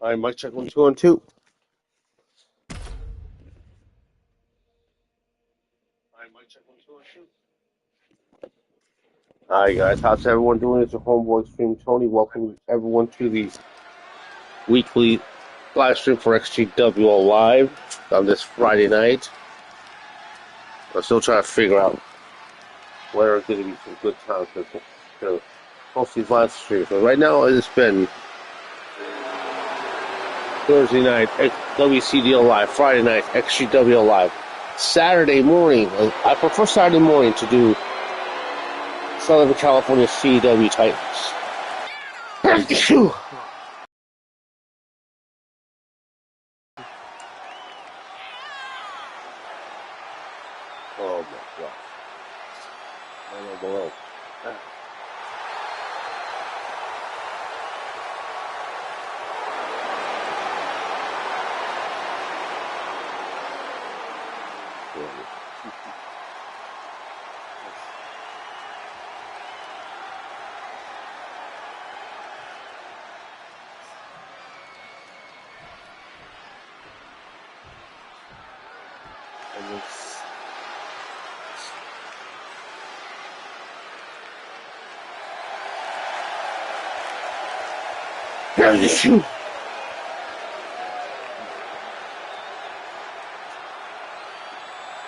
All right, mic check 1 2 1 2. All right, guys, how's everyone doing? It's your homeboy XtremeTony. Welcome everyone to the weekly live stream for XGWL Live on this Friday night. I'm still trying to figure out where are going to be some good times to post these live streams. But right now, it's been Thursday night, WCDL Live, Friday night, XGWL Live, Saturday morning. I prefer Saturday morning to do Southern California CW Titans. Oh my god. I know below.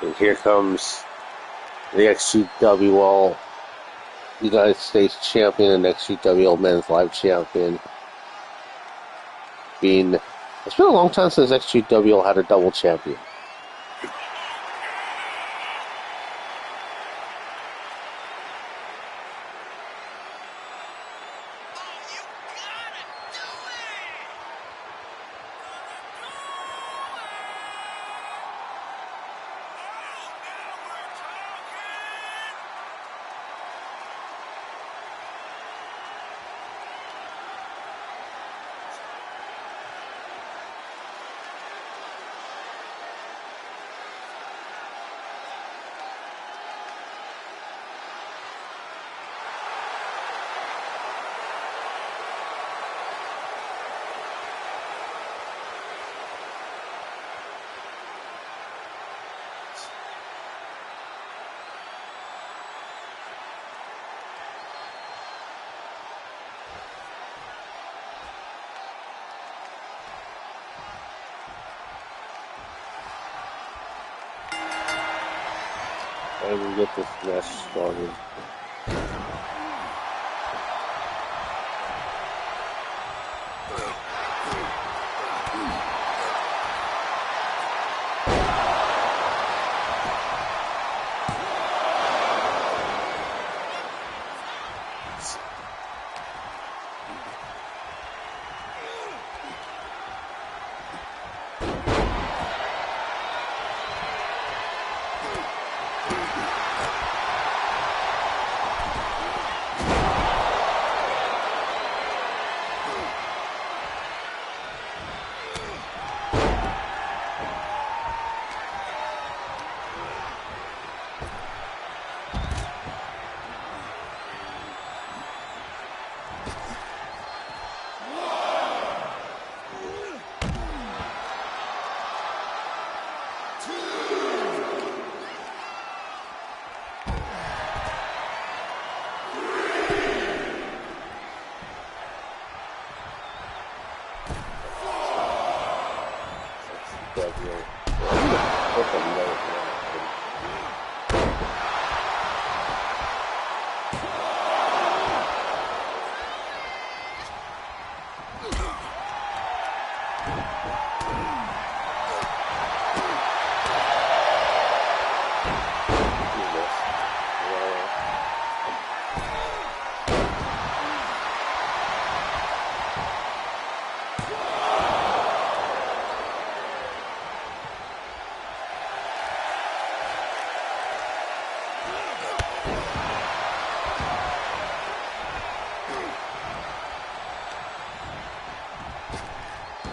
And here comes the XGWL United States Champion and XGWL Men's Live Champion. It's been a long time since XGWL had a double champion. And we get this match started.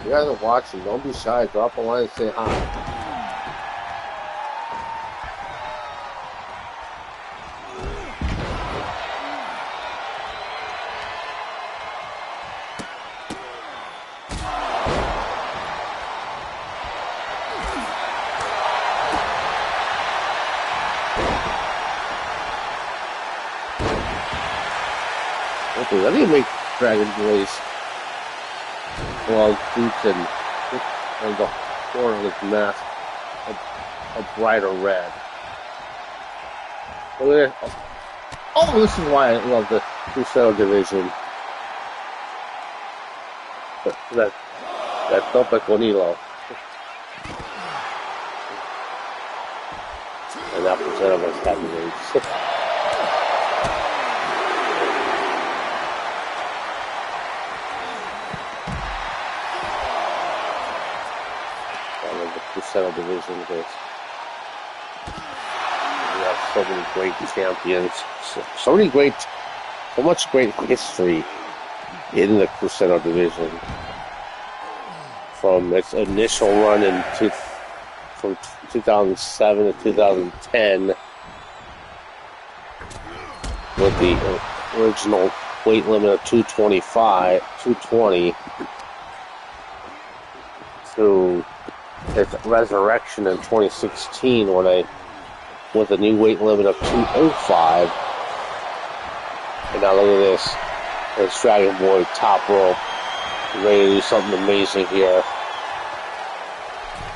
You guys are watching. Don't be shy. Drop a line and say hi. Hopefully, I need to make Dragon Boy's long boots and the horn of his mask a brighter red. Look at it. Oh, this is why I love the Crusader division. That tope con hilo. And that percent of us heavyweights. I love the Crusader division because we have so many great champions, so much great history in the Crusader division. From its initial run from 2007 to 2010 with the original weight limit of 220 to its resurrection in 2016 with a new weight limit of 205. And now look at this. It's Dragon Boy top rope. Ready to do something amazing here.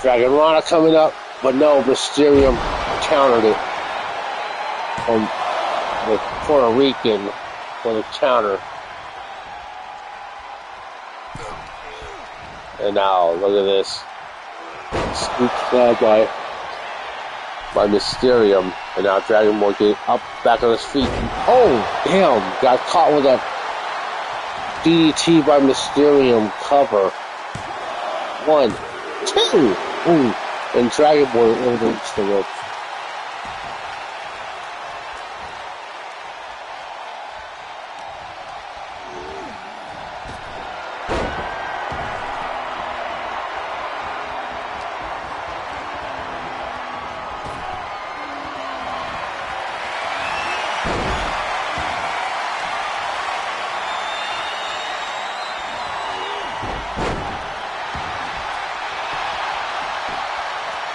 Dragon Rana coming up, but no, Mysterium countered it from the Puerto Rican for the counter. And now, look at this. Scoop slab by Mysterium. And now Dragon Ball getting up back on his feet. Oh, damn. Got caught with that DDT by Mysterium cover. 1, 2. Ooh. And Dragon Ball overreached the rope.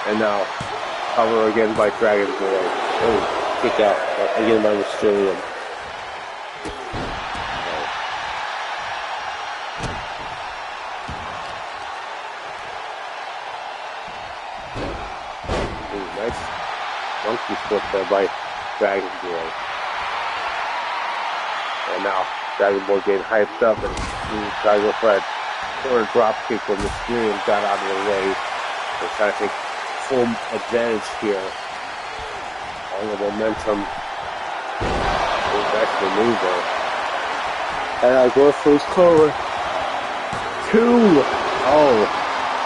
And now, cover again by Dragon Boy. Oh, kick out again by Mysterium. Ooh, nice monkey flip there by Dragon Boy. And now, Dragon Boy getting hyped up and trying to go for that corner drop kick when Mysterium got out of the way. They're trying to take full advantage here. All the momentum. Nice maneuver. And I go for his cover. 2. Oh,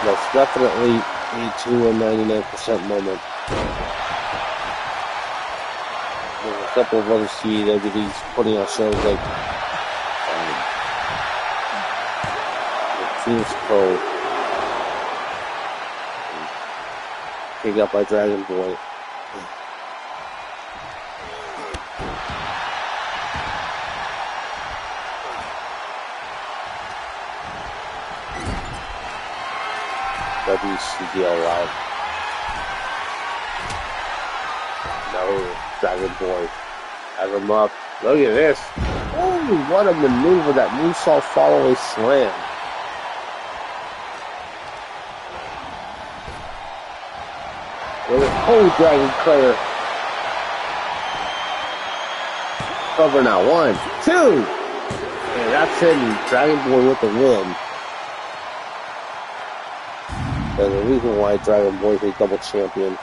that's definitely a 2 and 99% moment. There's a couple of other CWDs putting on shows like the Phoenix Pro. Picked up by Dragon Boy. WCDL Live. No, Dragon Boy. Have him up. Look at this. Oh, what a maneuver. That moonsault follow slam. Oh, Dragon Claire. Cover now. 1, 2. And that's it. Dragon Boy with the win. There's a reason why Dragon Boy is a double champion.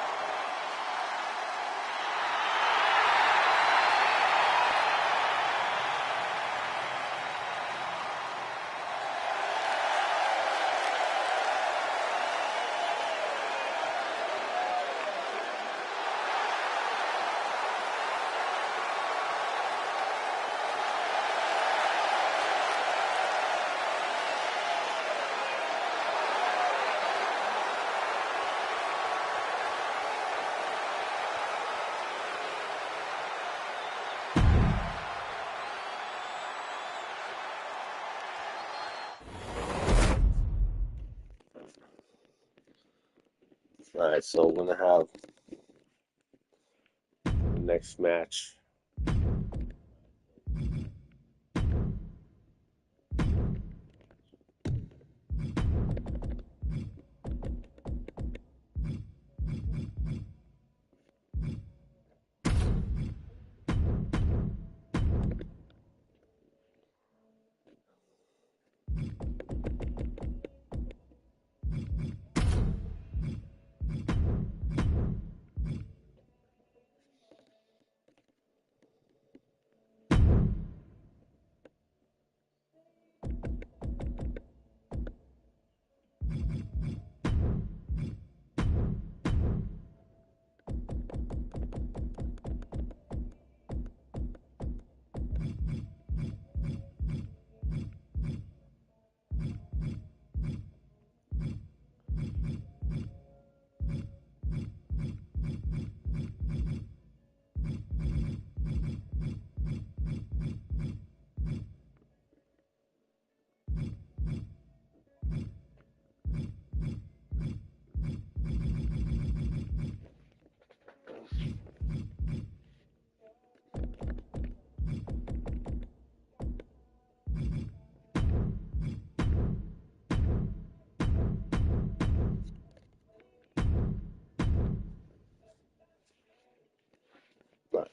Alright, so we're going to have the next match.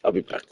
I'll be back.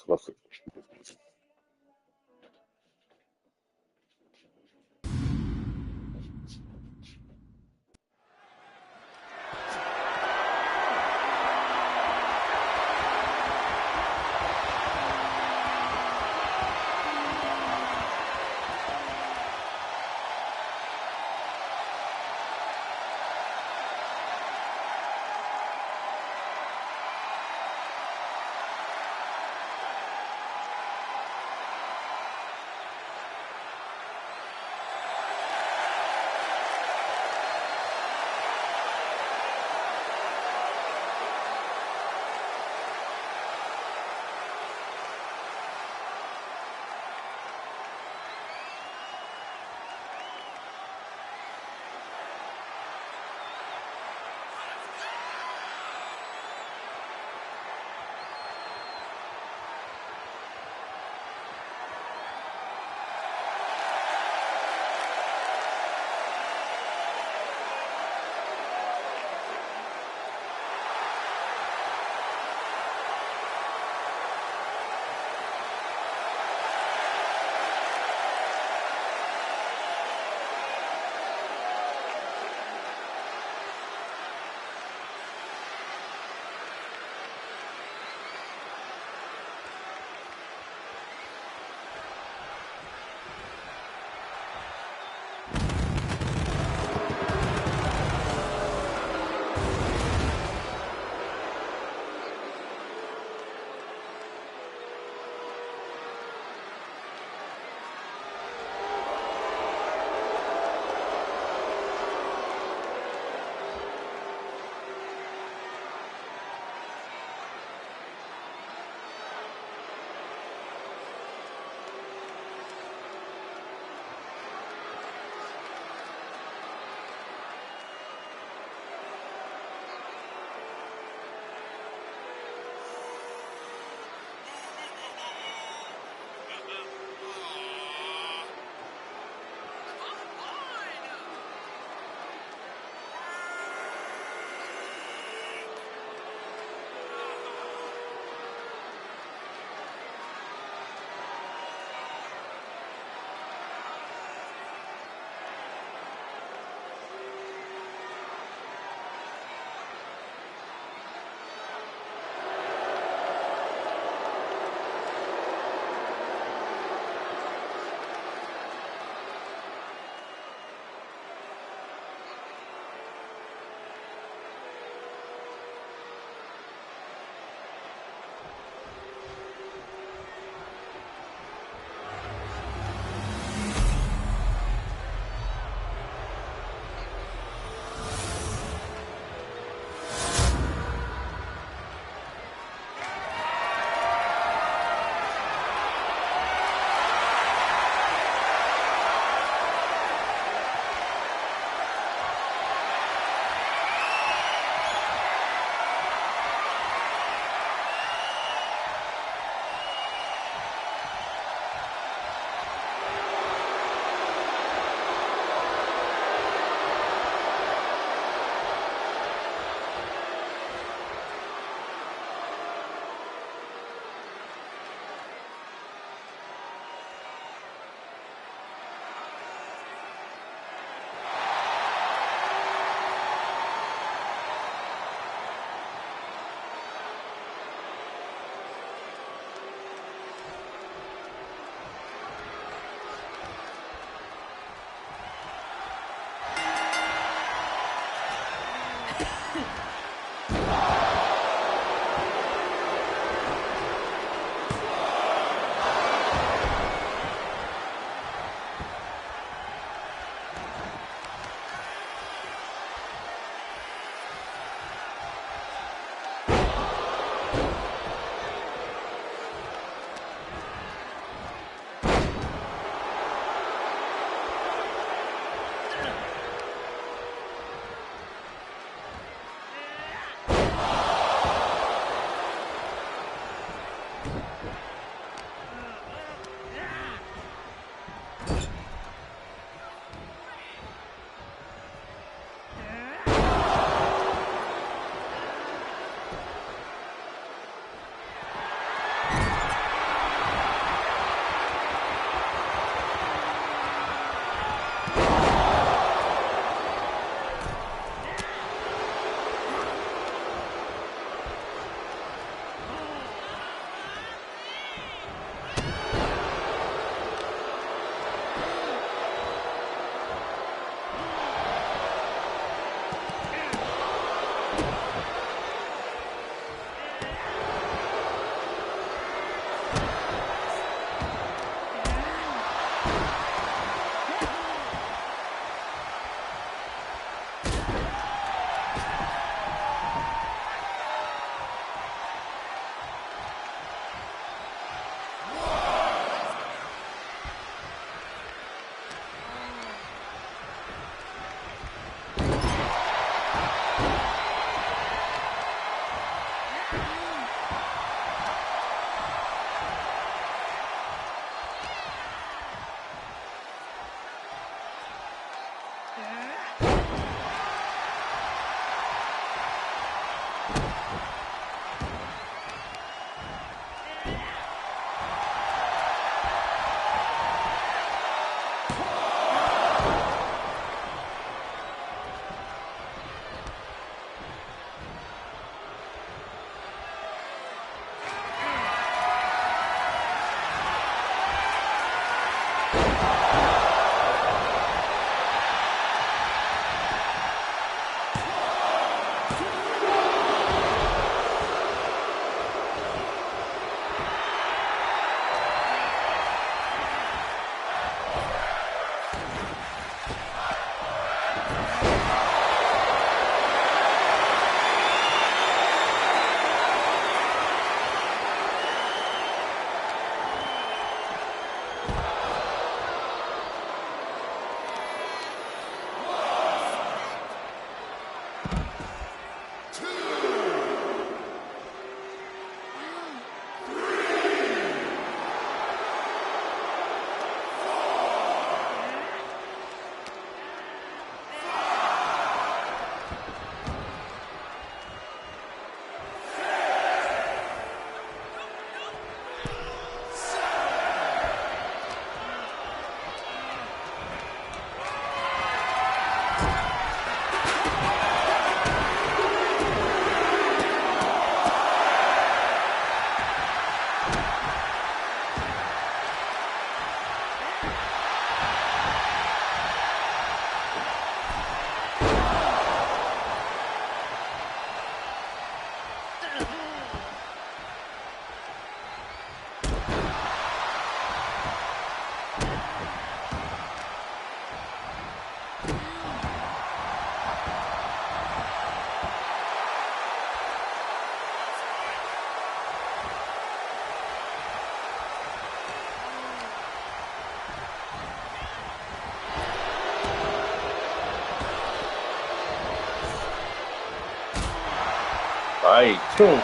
Alright, cool.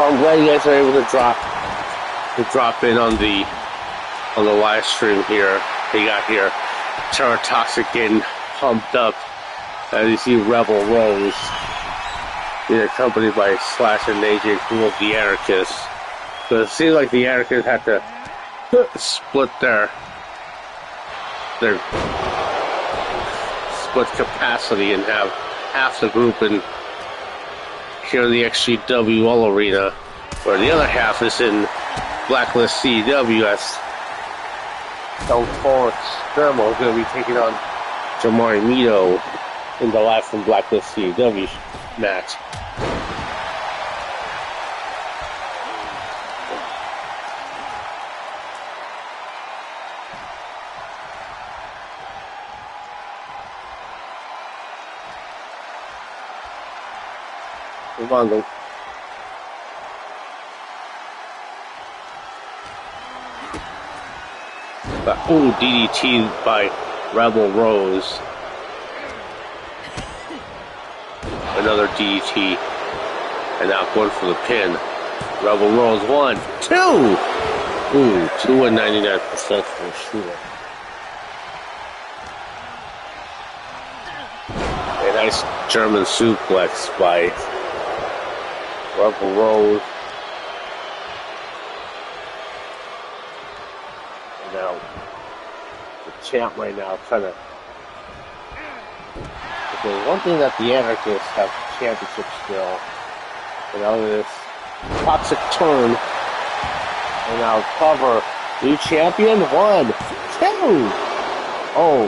I'm glad you guys are able to drop in on the live stream here. They got here. Terror Toxic getting pumped up. As you see Rebel Rose being accompanied by Slash and AJ Cool of the Anarchists. So it seems like the Anarchists had to split their split capacity and have half the group in here in the XGWL arena, where the other half is in Blacklist CW as Stone Cold Extremo is going to be taking on Jamari Mito in the Live from Blacklist CW match. Move on, though. But, ooh, DDT by Rebel Rose. Another DDT. And now going for the pin. Rebel Rose 1, 2! Ooh, 2 and 99% for sure. A nice German suplex by Rebel Rose. And now the champ right now trying to. Okay, one thing that the Anarchists have championship still. And now this toxic turn. And now cover. New champion 1, 2. Oh,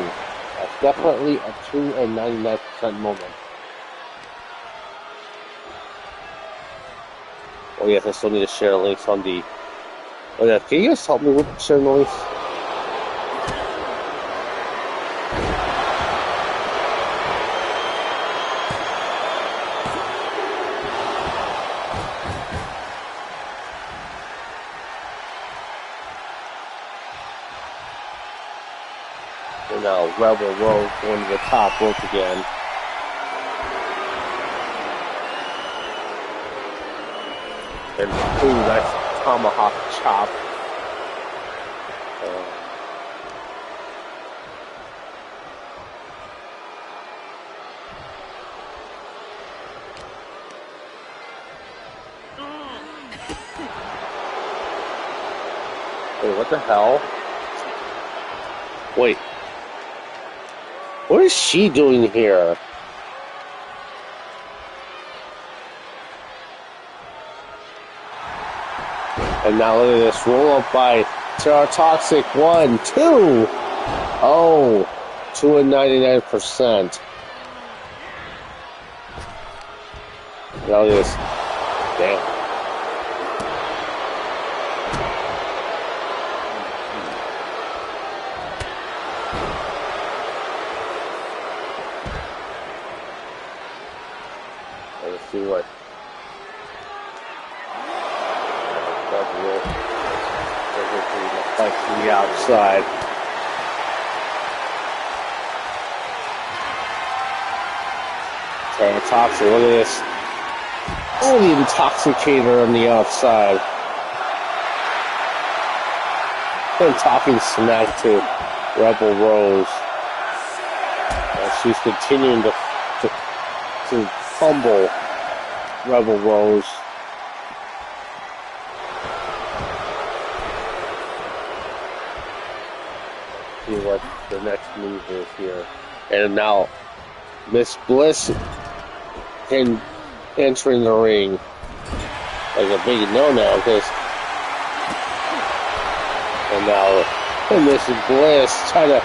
that's definitely a 2 and 99% moment. Oh yes, I still need to share links on the Oh yeah, can you guys help me with the chair noise? And now Rebel Road going to the top rope again. And ooh, nice tomahawk chop. Wait, what the hell? Wait. What is she doing here? And now look at this roll up by Terra Toxic. 1, 2. Oh, 2.99%. Now look at this. Damn. Let's see what. Like from the outside. Terra Toxic, look at this. Oh, the intoxicator on the outside. And talking smack to Rebel Rose. She's continuing to humble Rebel Rose. See what the next move is here. And now Miss Bliss can enter in the ring. Like a big no-no, because and now Miss Bliss trying to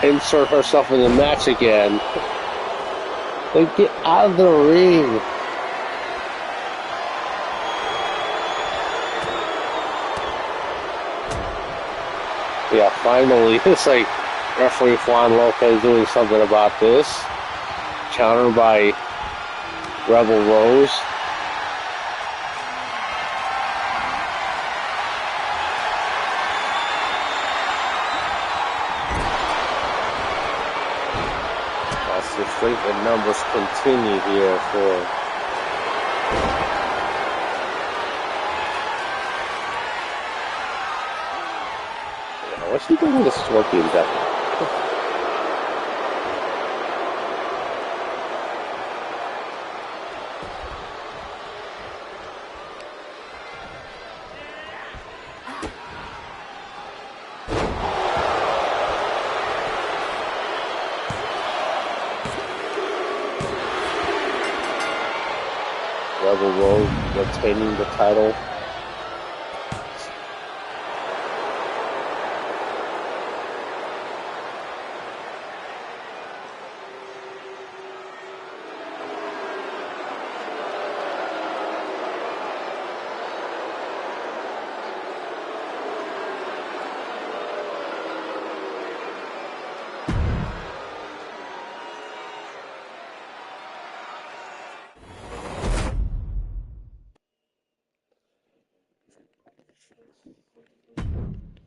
insert herself in the match again. Like, get out of the ring. Yeah, finally, it's like referee Juan Lopez doing something about this. Countered by Rebel Rose. That's the straight and numbers continue here for what's she doing with the Scorpion Devil? Rebel Rose retaining the title.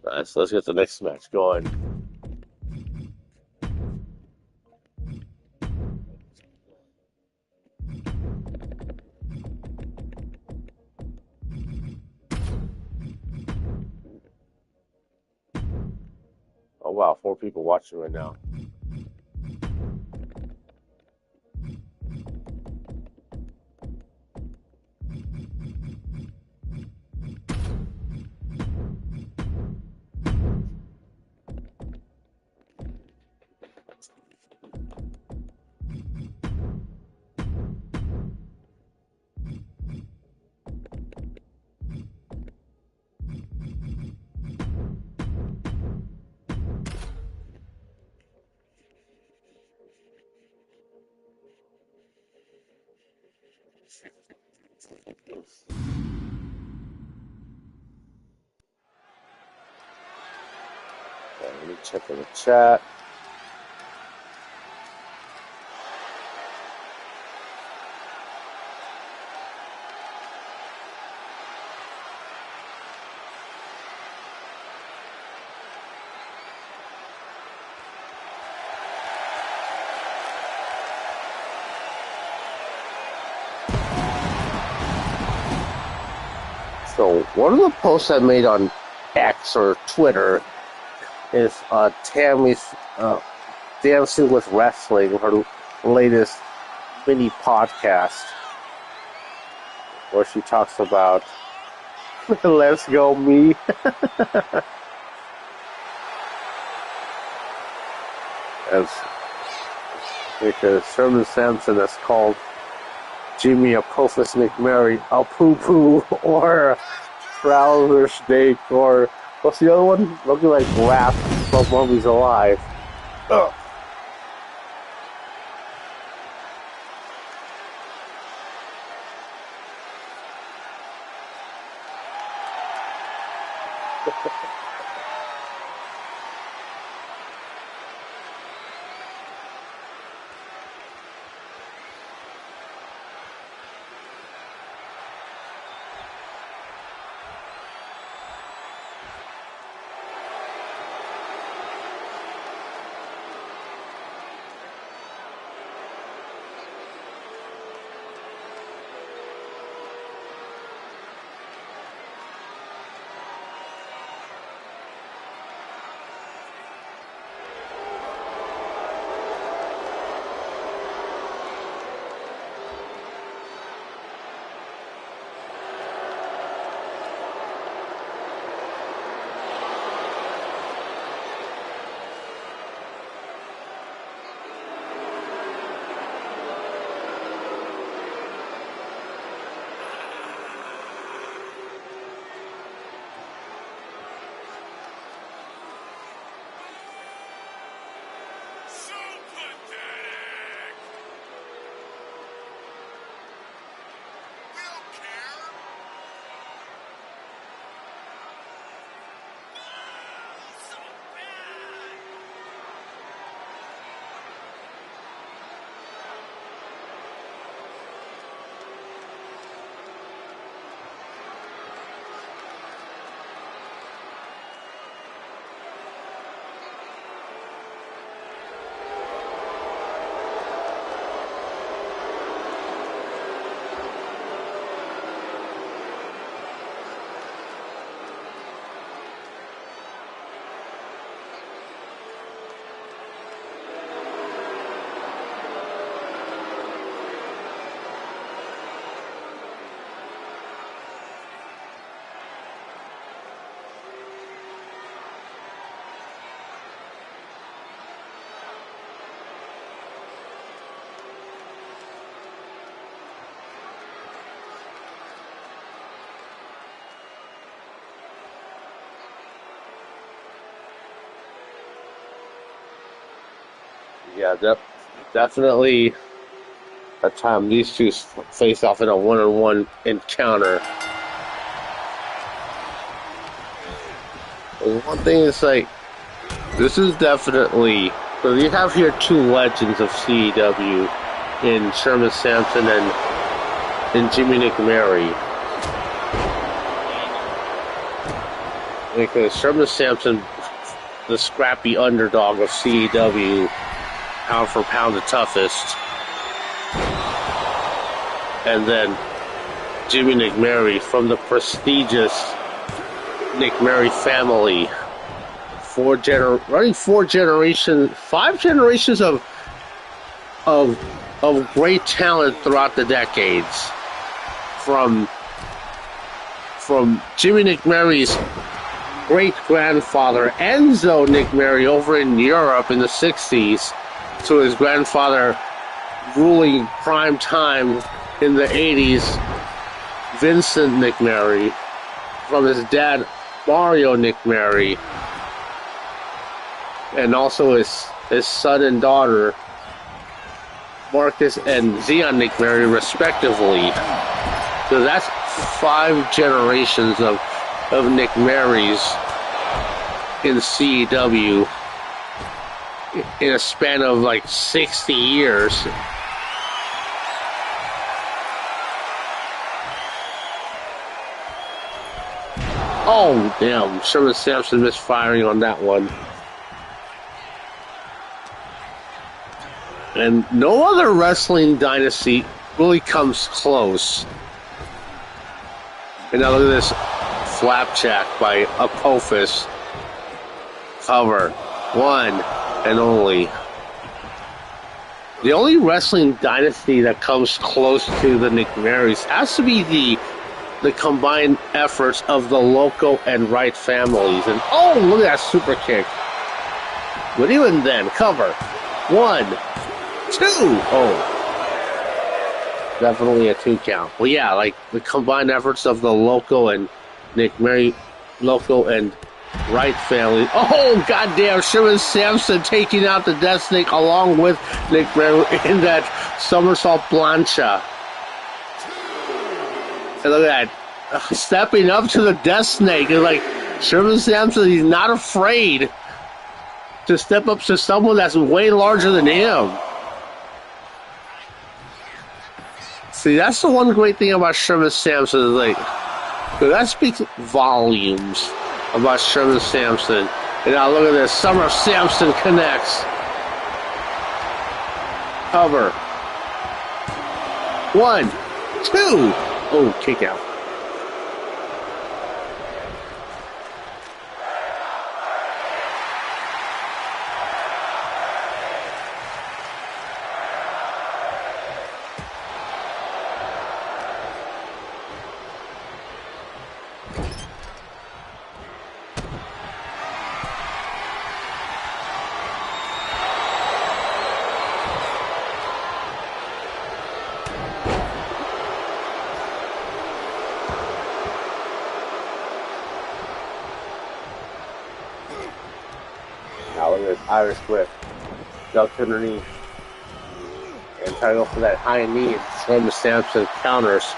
Alright, so let's get the next match going. Oh wow, 4 people watching right now. me check in the chat. So one of the posts I made on X or Twitter is Tammy's Dancing with Wrestling, her latest mini podcast, where she talks about Let's Go Me. Because Sherman Sampson has called Jimmy a Profus McMary, a poo-poo, or a trouser snake, or what's the other one? Looking like Raph from Mummies Alive. Ugh. Yeah, definitely a time these two face off in a one-on-one encounter. One thing is, like, this is definitely, so you have here two legends of CEW in Sherman Sampson and Jimmy McMary. Because Sherman Sampson, the scrappy underdog of CEW, pound for pound the toughest. And then Jimmy McMary from the prestigious McMary family. Five generations of great talent throughout the decades. From Jimmy McMary's great-grandfather, Enzo McMary, over in Europe in the 60s, to his grandfather ruling prime time in the 80s, Vincent McMary, from his dad, Mario McMary, and also his son and daughter, Marcus and Zion McMary, respectively. So that's 5 generations of McMarys in CEW. in a span of like 60 years. Oh, damn. Sherman Sampson misfiring on that one. And no other wrestling dynasty really comes close. And now look at this flapjack by Apophis. Cover. One and only. The only wrestling dynasty that comes close to the Nick Marys has to be the combined efforts of the Loco and Wright families. And oh, look at that super kick. But even then, cover. One, two. Oh. Definitely a 2 count. Well, yeah, like the combined efforts of the Loco and Nick Mary, Loco and Wright family. Oh, goddamn, Sherman Sampson taking out the Death Snake along with Nick Mary in that somersault plancha. And look at that. Stepping up to the Death Snake. And like, Sherman Sampson, he's not afraid to step up to someone that's way larger than him. See, that's the one great thing about Sherman Sampson. Is like, that speaks volumes about Sherman Sampson. And now look at this. Summer Sampson connects. Cover. One, two. Oh, kick out. Now look at this Irish whip. Duck to underneath. And try to go for that high knee. Sherman Sampson counters.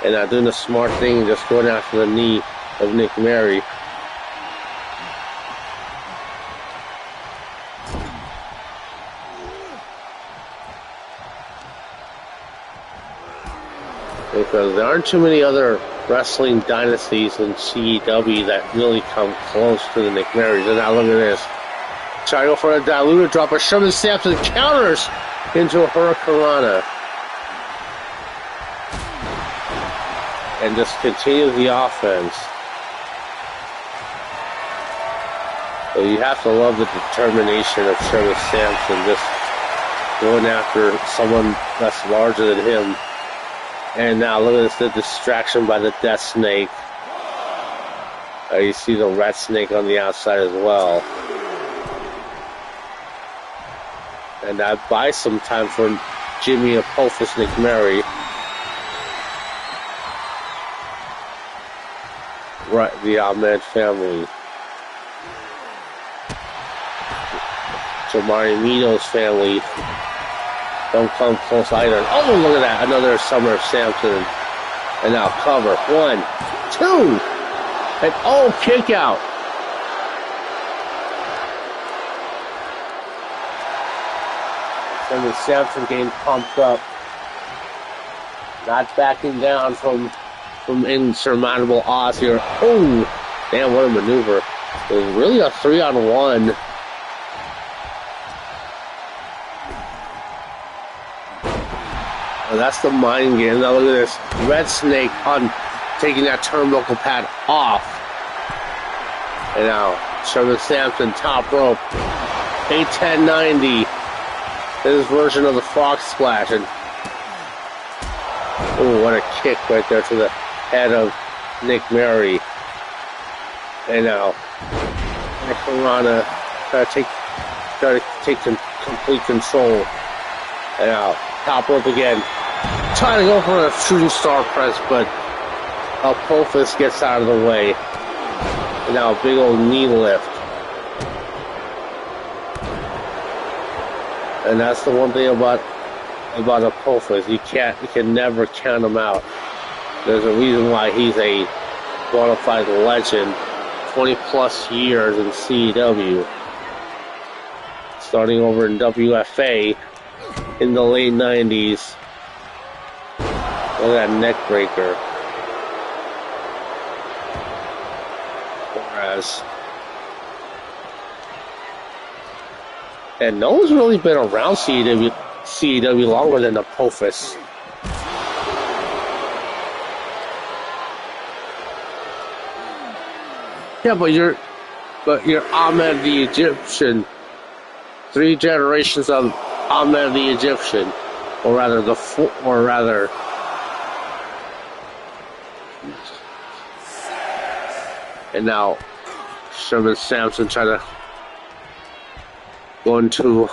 And now doing the smart thing and just going after the knee of Nick Mary. Because there aren't too many other wrestling dynasties in CEW that really come close to the Nick Marys. And now look at this. Try to go for a diluted drop, but Sherman Sampson counters into a Hurricanrana. And just continue the offense. So you have to love the determination of Sherman Sampson just going after someone that's larger than him. And now look at this, the distraction by the Death Snake. You see the Rat Snake on the outside as well. And I buy some time for Jimmy Apophis Nick Mary. Right, the Ahmed family. Jamari Mino's family don't come close either. Oh, look at that. Another Summer Sampson. And now cover. One, two. And oh, kick out. Summer Sampson getting pumped up. Not backing down from insurmountable odds here. Oh, damn, what a maneuver. It was really a 3-on-1. And that's the mind game. Now look at this. Red Snake on taking that turnbuckle pad off. And now Sherman Sampson, top rope. A 1090. His version of the Fox Splash. And oh, what a kick right there to the head of Nick Mary. And now Hurricanrana try to take complete control. And now top rope again. Trying to go for a shooting star press, but Apophis gets out of the way. And now a big old knee lift. And that's the one thing about Apophis. You can never count him out. There's a reason why he's a bona fide legend. 20 plus years in CEW. starting over in WFA in the late 90s. Look at that neck breaker. Whereas, and no one's really been around CEW longer than Apophis. Yeah, but you're Ahmed the Egyptian. 3 generations of Ahmed the Egyptian, or rather and now Sherman Sampson trying to go into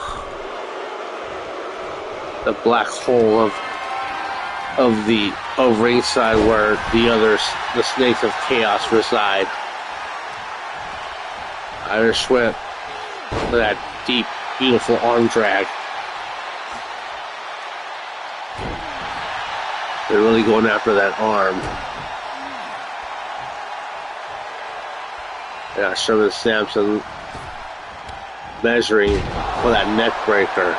the black hole of ringside where the snakes of chaos reside. Irish whip with that deep, beautiful arm drag. They're really going after that arm. Yeah, Sherman Sampson measuring for that neck breaker.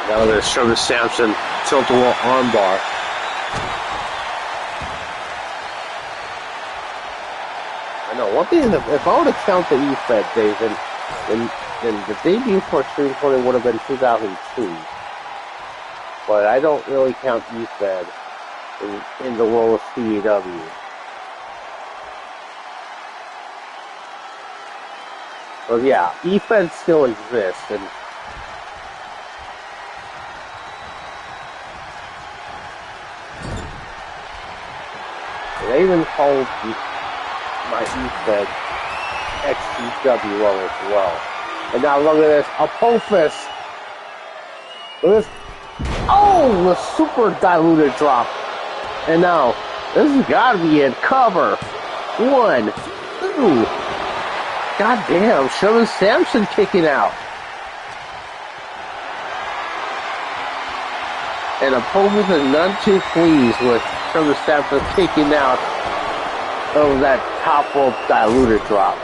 Now there's Sherman Sampson tilt-a-wall armbar. I know, one thing is, if I were to count the E-Fed days, then the debut for XtremeTony would have been 2002. But I don't really count E-Fed in the role of CEW. So yeah, E-Fed still exists, and they even called my E-Fed XGWL as well. And now look at this, Apophis. Look at this. Oh, the super diluted drop. And now, this has got to be in cover. 1, 2. God damn, Sherman Sampson kicking out. And Apophis is none too pleased with Sherman Sampson kicking out of that top rope diluted drop.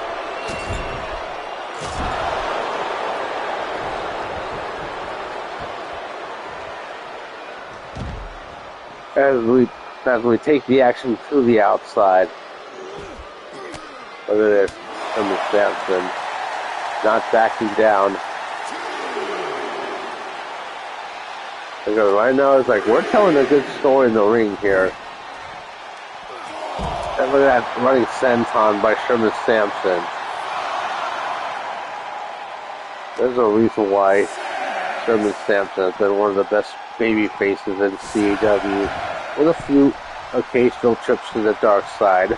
As we take the action to the outside. Look at this, Sherman Sampson not backing down. Because right now it's like we're telling a good story in the ring here. And look at that running senton by Sherman Sampson. There's a reason why Sherman Sampson has been one of the best baby faces in CEW, with a few occasional trips to the dark side.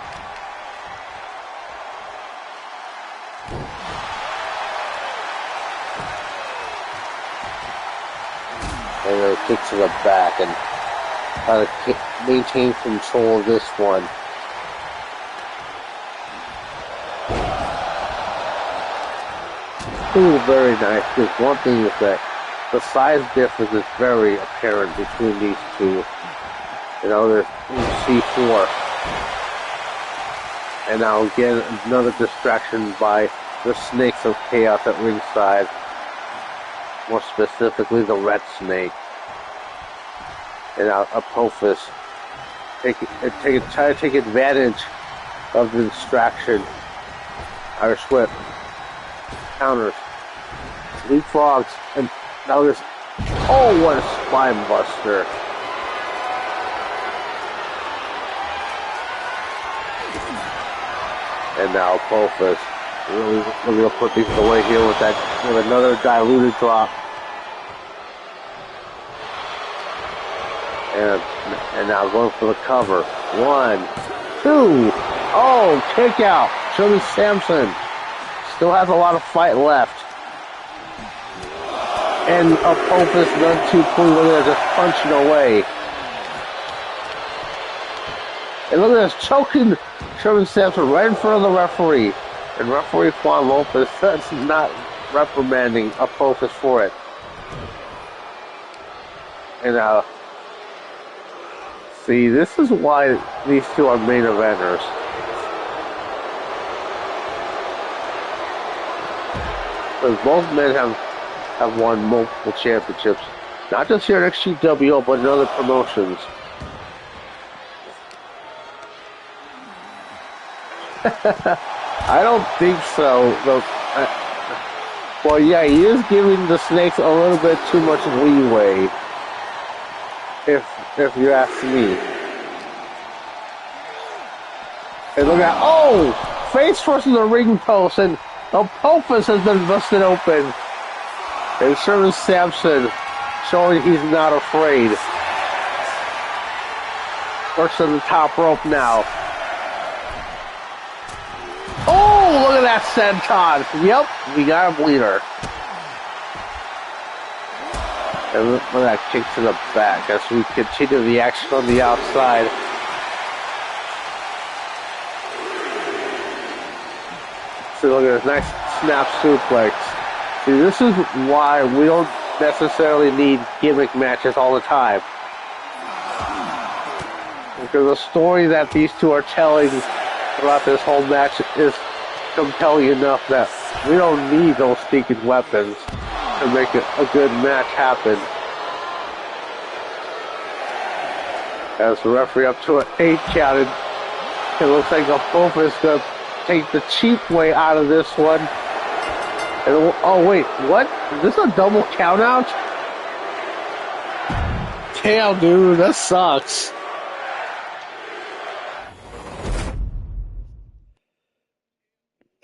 And a kick to the back and try to maintain control of this one. Ooh, very nice. Because one thing is that the size difference is very apparent between these two. You know, there's C4. And now again, another distraction by the Snakes of Chaos at ringside. More specifically, the Red Snake. And now Apophis try to take advantage of the distraction. Irish whip. Counters. Leapfrogs. And now there's... Oh, what a spine buster. And now Apophis really looking to put things away here with another diluted drop. And now going for the cover. 1, 2. Oh, kick out. Sherman Sampson still has a lot of fight left. And Apophis none too clean. Look at that, just punching away. And look at this, choking Sherman Sampson right in front of the referee. And referee Juan Lopez is not reprimanding Apophis for it. And see, this is why these two are main eventers. Because both men have won multiple championships. Not just here at XGWL, but in other promotions. I don't think so. Well, yeah, he is giving the Snakes a little bit too much leeway, if you ask me. And look at, oh! Face first in the ring post, and Apophis has been busted open. And Sherman Sampson showing he's not afraid. Works to the top rope now. Oh, look at that senton. Yep, we got a bleeder. And look at that kick to the back as we continue the action on the outside. See, look at this nice snap suplex. See, this is why we don't necessarily need gimmick matches all the time. Because the story that these two are telling throughout this whole match is compelling enough that we don't need those sneaking weapons to make a good match happen. As the referee up to an 8 count, it looks like Apophis is going to take the cheap way out of this one. And, oh wait, what? Is this a double count out? Damn, dude, that sucks.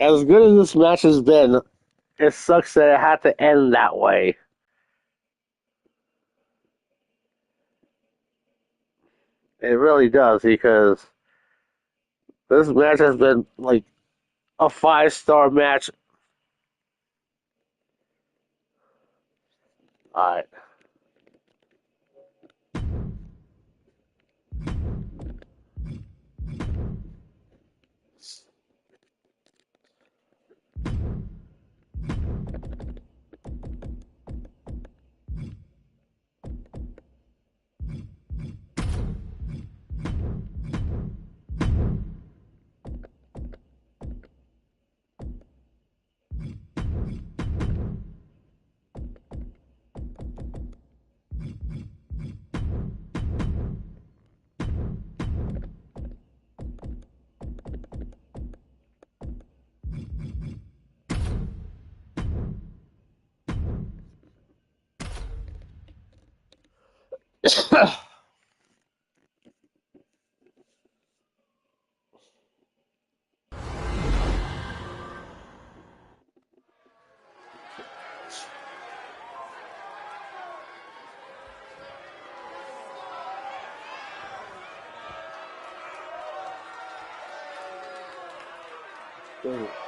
As good as this match has been, it sucks that it had to end that way. It really does, because this match has been like a 5-star match. Alright.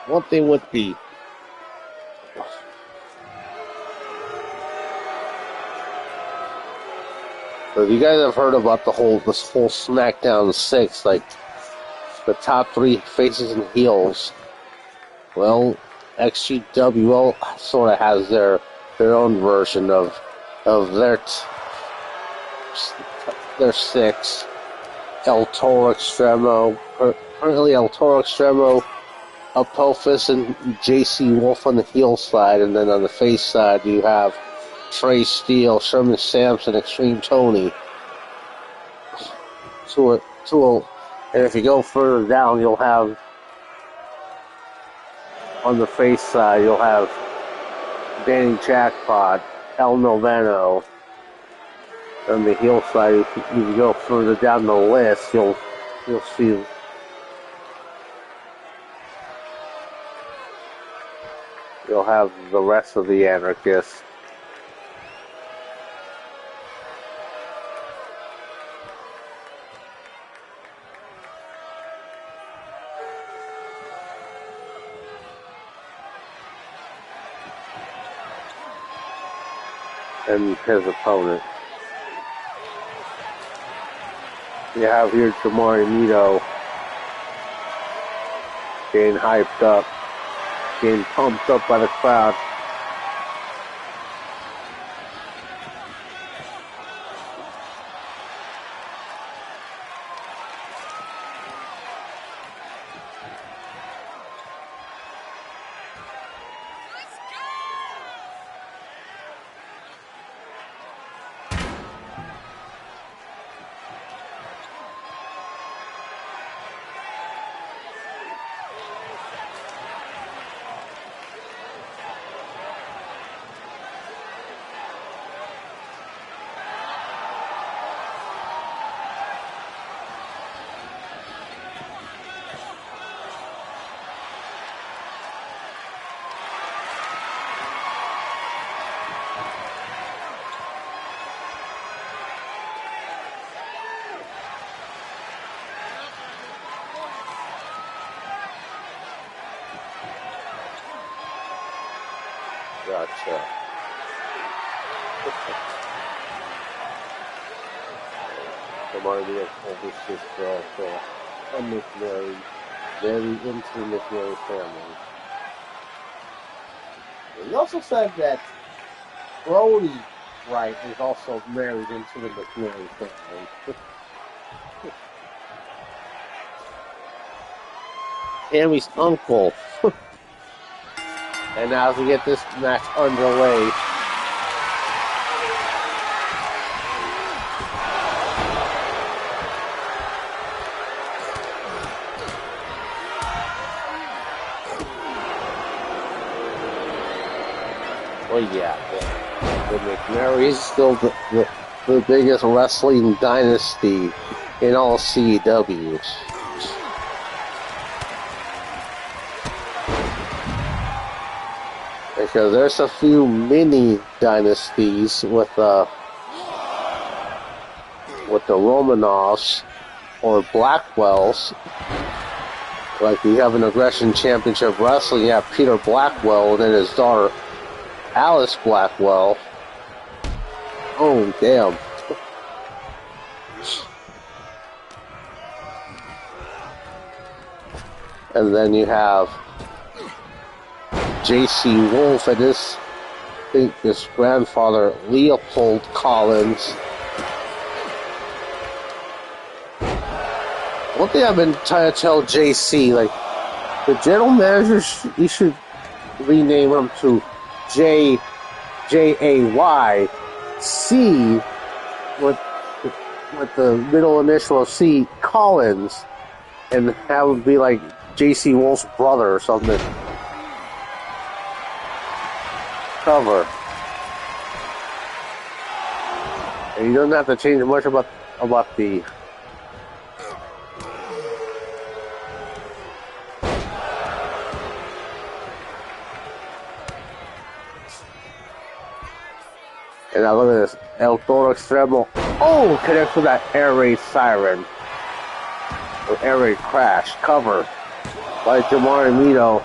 One thing with the so you guys have heard about this whole SmackDown 6, like the top 3 faces and heels. Well, XGWL sort of has their own version of their 6. El Toro Extremo, currently El Toro Extremo, Apophis and JC Wolf on the heel side, and then on the face side you have Trey Steele, Sherman Sampson, XtremeTony. And if you go further down, you'll have on the face side you'll have Danny Jackpot, El Noveno. On the heel side, if you go further down the list, you'll see you'll have the rest of the anarchists. And his opponent. You have here Jamari Nito getting hyped up, getting pumped up by the crowd. Gotcha. Jamari Nito told his sister also, I'm McMary, very into the McMary family. He also said that Brody Wright is also married into the McMary family. Tammy's uncle. And now as we get this match underway, well, yeah, the McMary is still the biggest wrestling dynasty in all CEWs. Because there's a few mini dynasties with the Romanovs or Blackwells. Like you have an Aggression Championship Wrestling, you have Peter Blackwell and then his daughter Alice Blackwell. Oh damn. And then you have J.C. Wolf and his grandfather Leopold Collins. One thing I've been trying to tell J.C., like the general manager, you should rename him to Jaycy with the middle initial of C, Collins, and have him be like J.C. Wolf's brother or something. Cover. And you don't have to change much about the and now look at this. El Toro Extremo. Oh, connects with that air raid siren. Or air raid crash. Cover by Jamari Nito.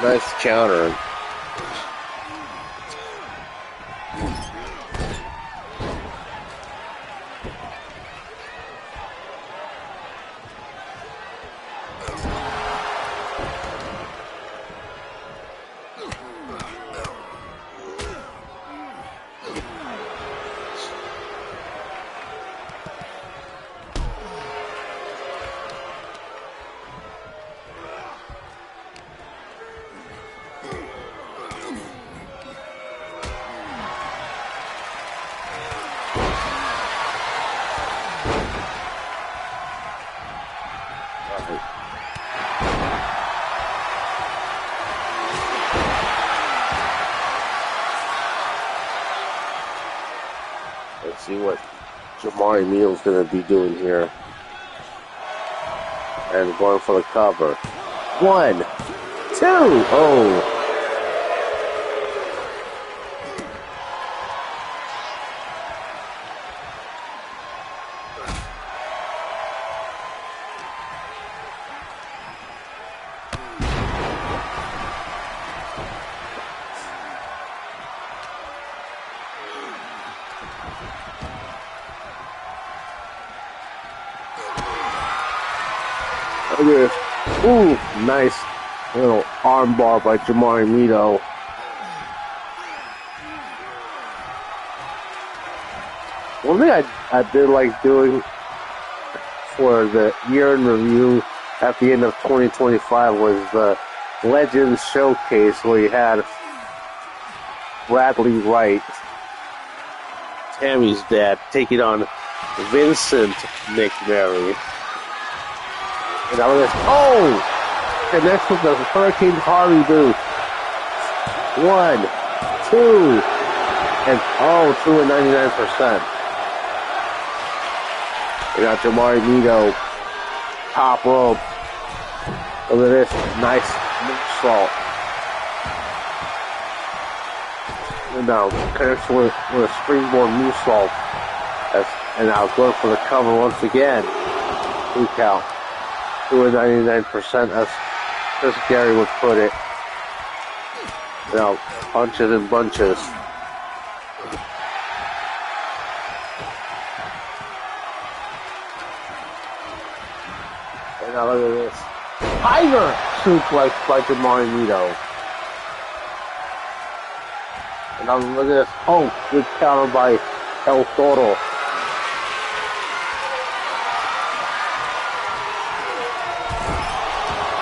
Nice counter. Let's see what Jamari Neal's going to be doing here. And going for the cover. 1, 2. Oh. Look at this. Ooh, nice little arm bar by Jamari Mito. One thing I did like doing for the year in review at the end of 2025 was the Legends Showcase, where you had Bradley Wright, Tammy's dad, taking on Vincent McMurray. And I was like, oh! And next with the Hurricane Harvey boost. 1, 2, and 2 and 99%. You got Jamari Mito, top rope. Look at this, nice moonsault. And now connects with a springboard moonsault. And now going for the cover once again. 2 count. 2 and 99%, as Gary would put it. Now, punches and bunches. And now look at this. Tiger suplex by Jamari Mito. And now look at this. Oh, good counter by El Toro.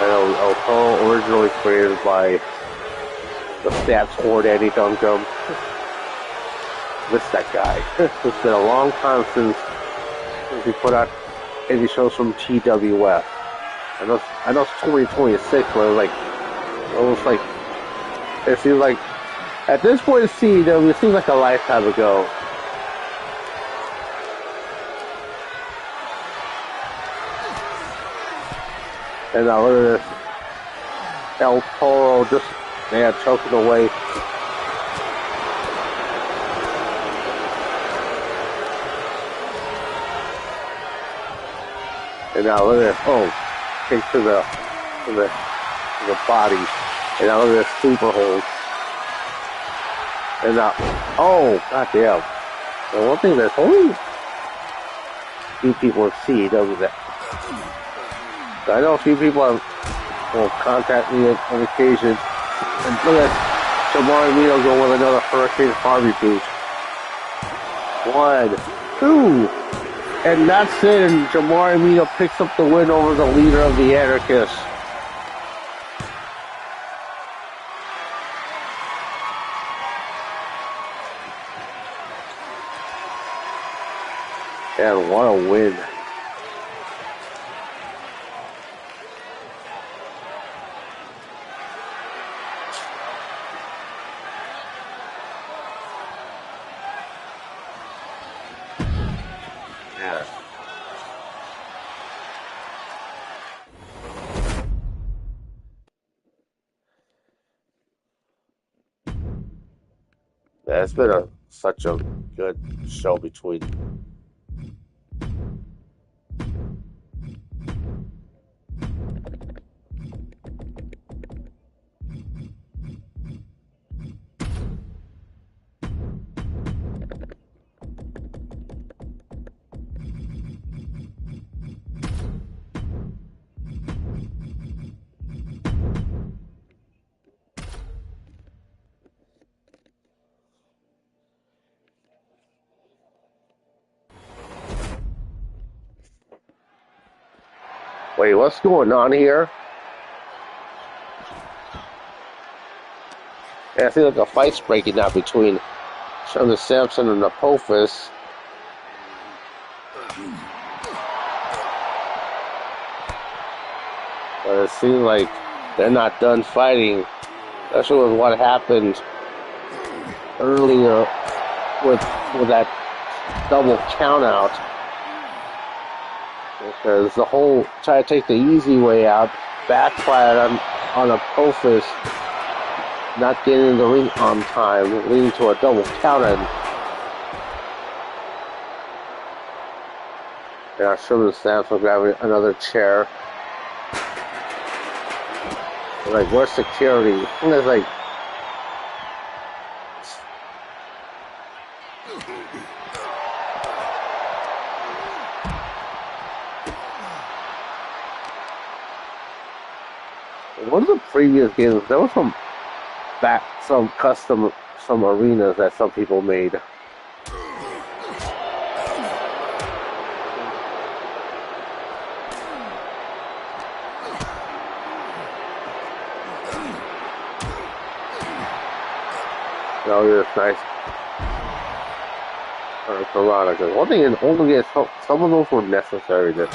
I know El Toro originally created by the stats horde Eddie Duncombe. Miss that guy. It's been a long time since he put out any shows from TWF. I know it's 2026, but it seems like at this point in CW, it seems like a lifetime ago. And now look at this. El Toro just, choking away. And now look at this. Oh, kick to the body. And now look at this super hold. And now, oh, goddamn. And one thing that's only few people in CW that. I know a few people will contact me on occasion. And look at Jamari Mito go with another Hurricane Harvey boost. 1, 2. And that's it. And Jamari Mito picks up the win over the leader of the Anarchists. And what a win. Yeah, it's been such a good show between. Wait, what's going on here? Yeah, I feel like a fight's breaking out between Shonda Sampson and Apophis. But it seems like they're not done fighting, especially with what happened earlier with that double count out. Because the whole try to take the easy way out, backfired on a Profis, not getting in the ring on time, leading to a double count in. Yeah, Sherman stands for grabbing another chair. Like, where's security? And it's like, one of the previous games, there was some arenas that some people made. Oh, yeah, it's nice. Veronica. One thing, only some of those were necessary to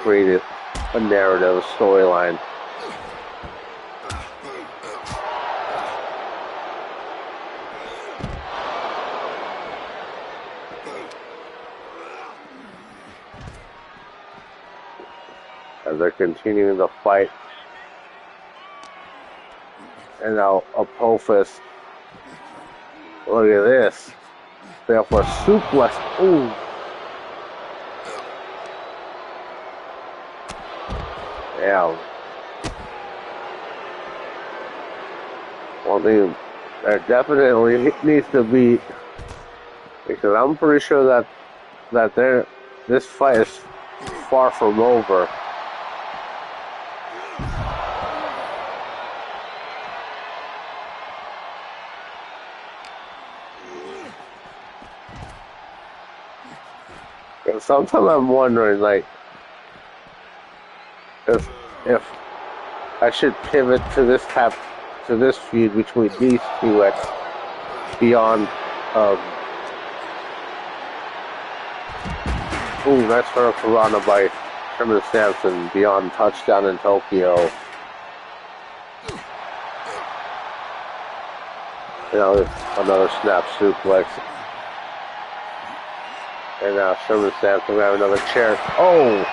create a narrative, a storyline. As they're continuing the fight. And now Apophis. Look at this. There for a suplex. Ooh. Yeah. One thing that definitely needs to be, because I'm pretty sure that this fight is far from over. Sometimes I'm wondering, like, if I should pivot to this feud between these two at Beyond. Ooh, that's for a Piranha by Sherman Sampson. Beyond touchdown in Tokyo. You know, another snap suplex. And now Sherman Sampson will have another chair. Oh!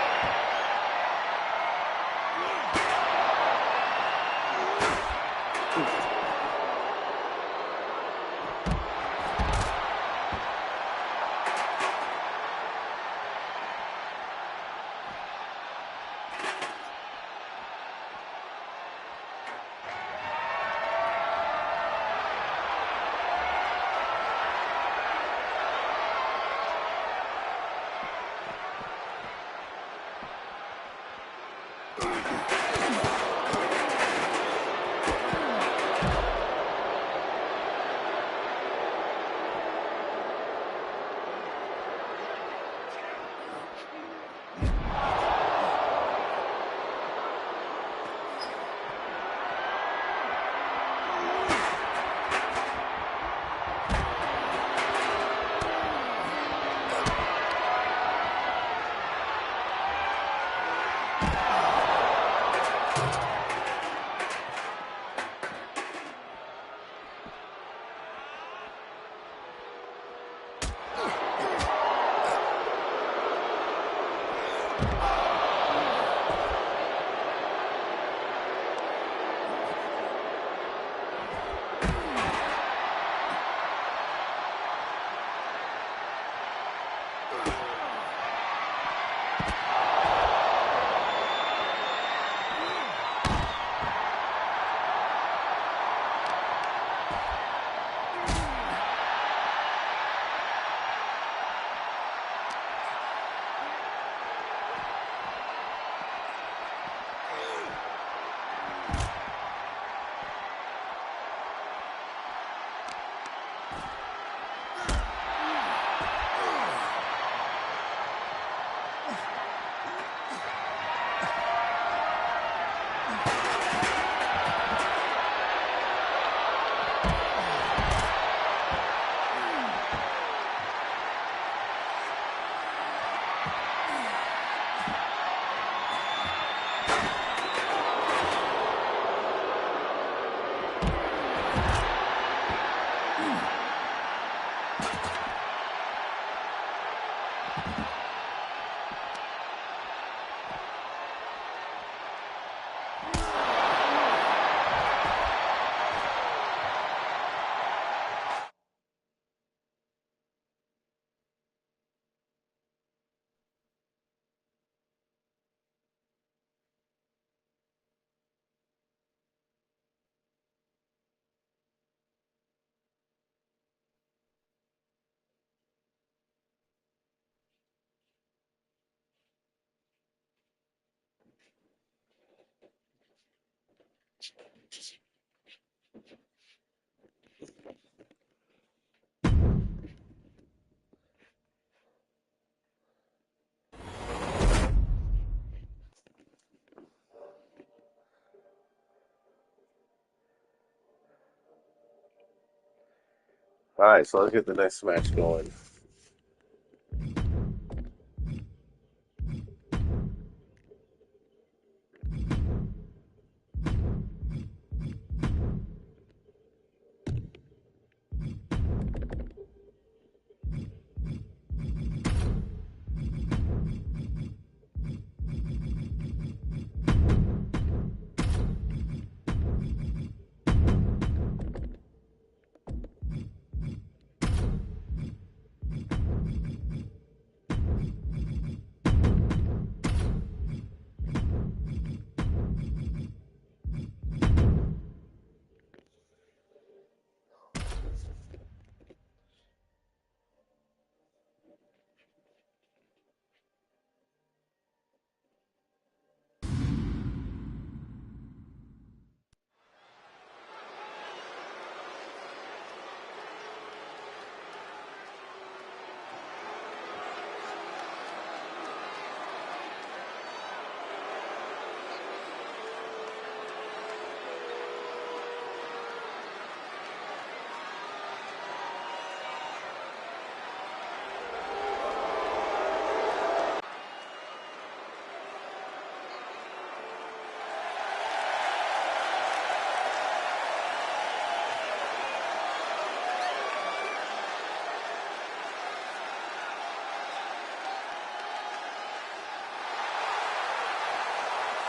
Alright, so let's get the next match going.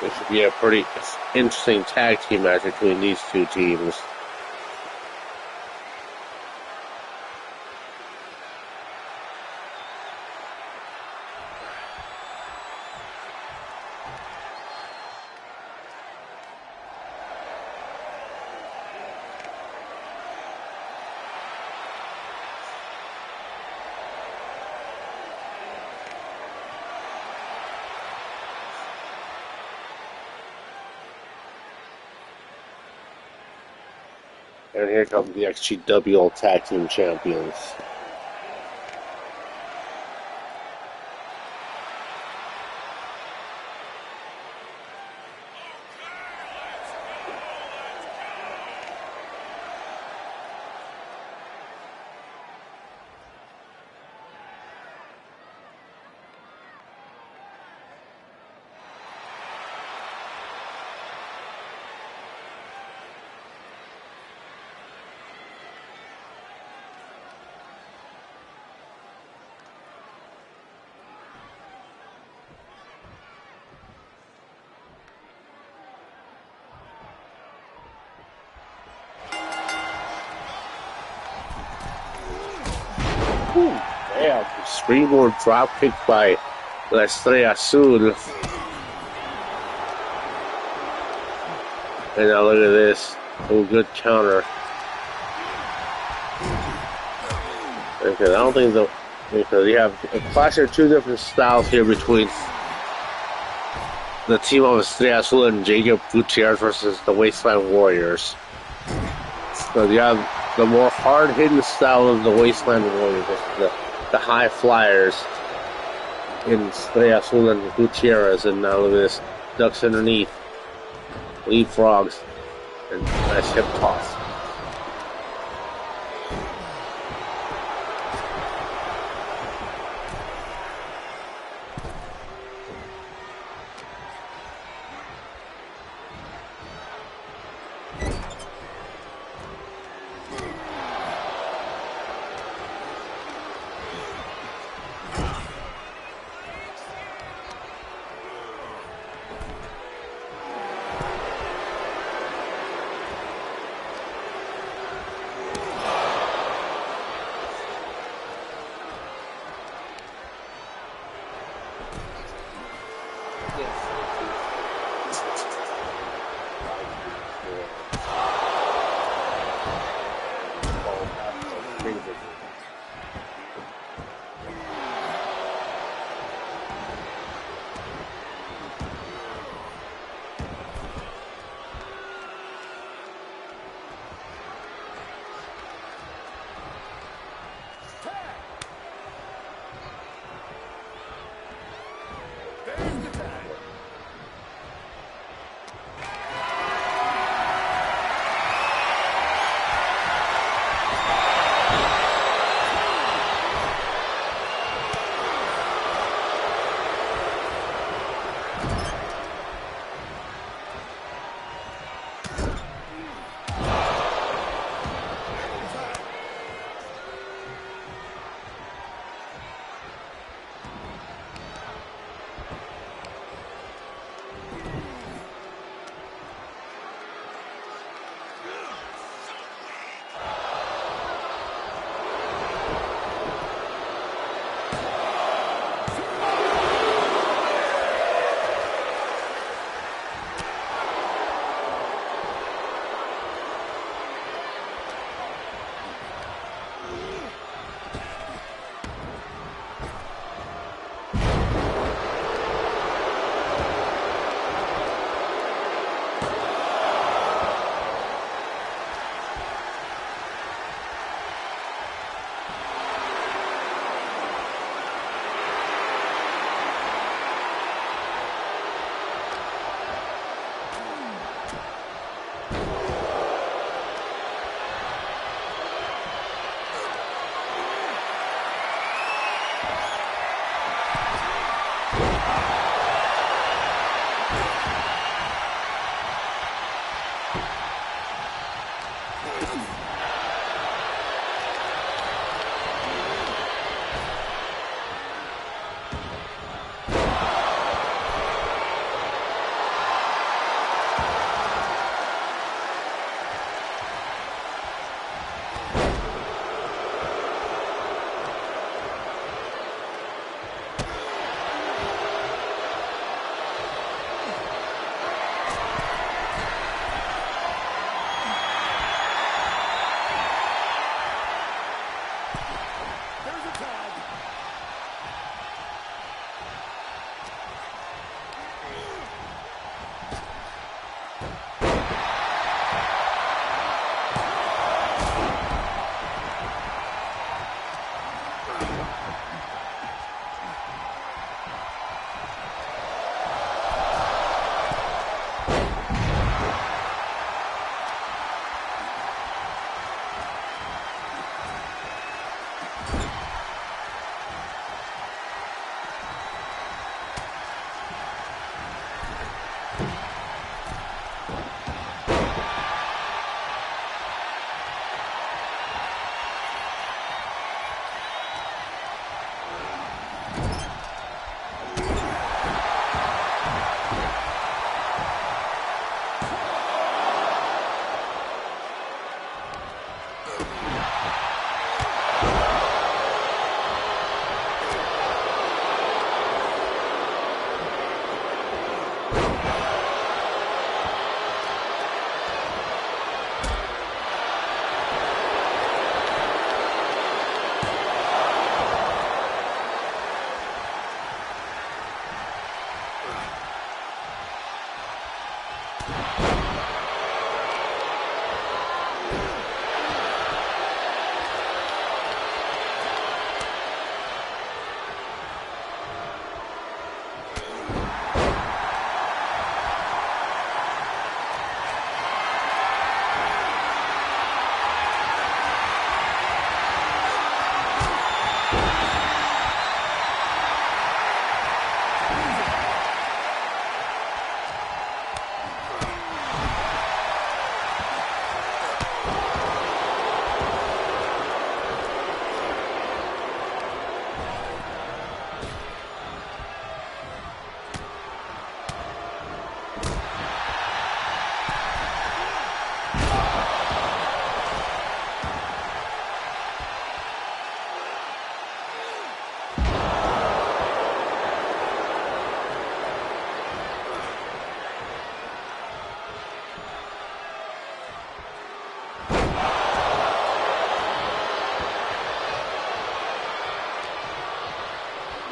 This should be a pretty interesting tag team match between these two teams. And here comes the XGWL Tag Team Champions. Damn, springboard drop kick by La Estrella Azul. And now look at this. Oh, good counter. Because I don't think because you have a clash of two different styles here between the team of Estrella Azul and Jacob Gutierrez versus the Wasteland Warriors. So you have the more hard-hitting style of the Wasteland Warriors, the high flyers in Estrella Azul and Gutierrez, and now look at this, ducks underneath, leapfrogs, and nice hip toss.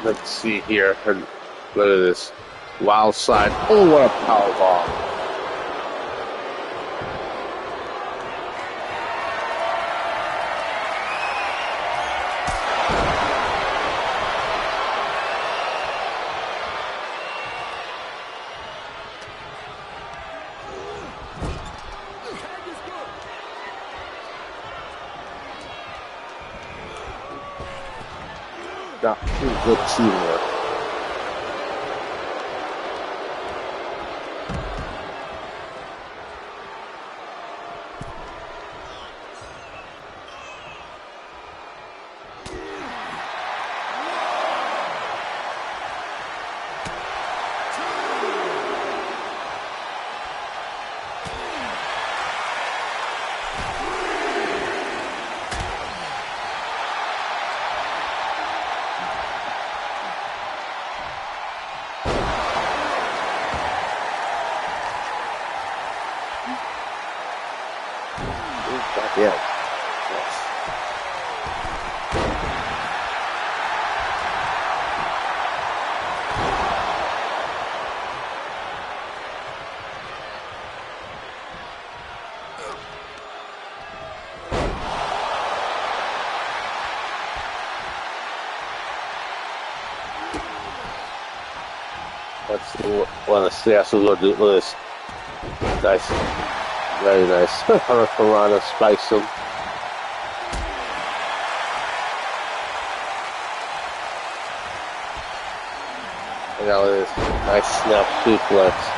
Let's see here. And look at this. Wild side. Oh, what a power bomb. Got good teamwork. Yeah. Yes. Let's see what see how we'll do this. Nice. Very nice. Hurricane spice them. And now this nice snap suplex.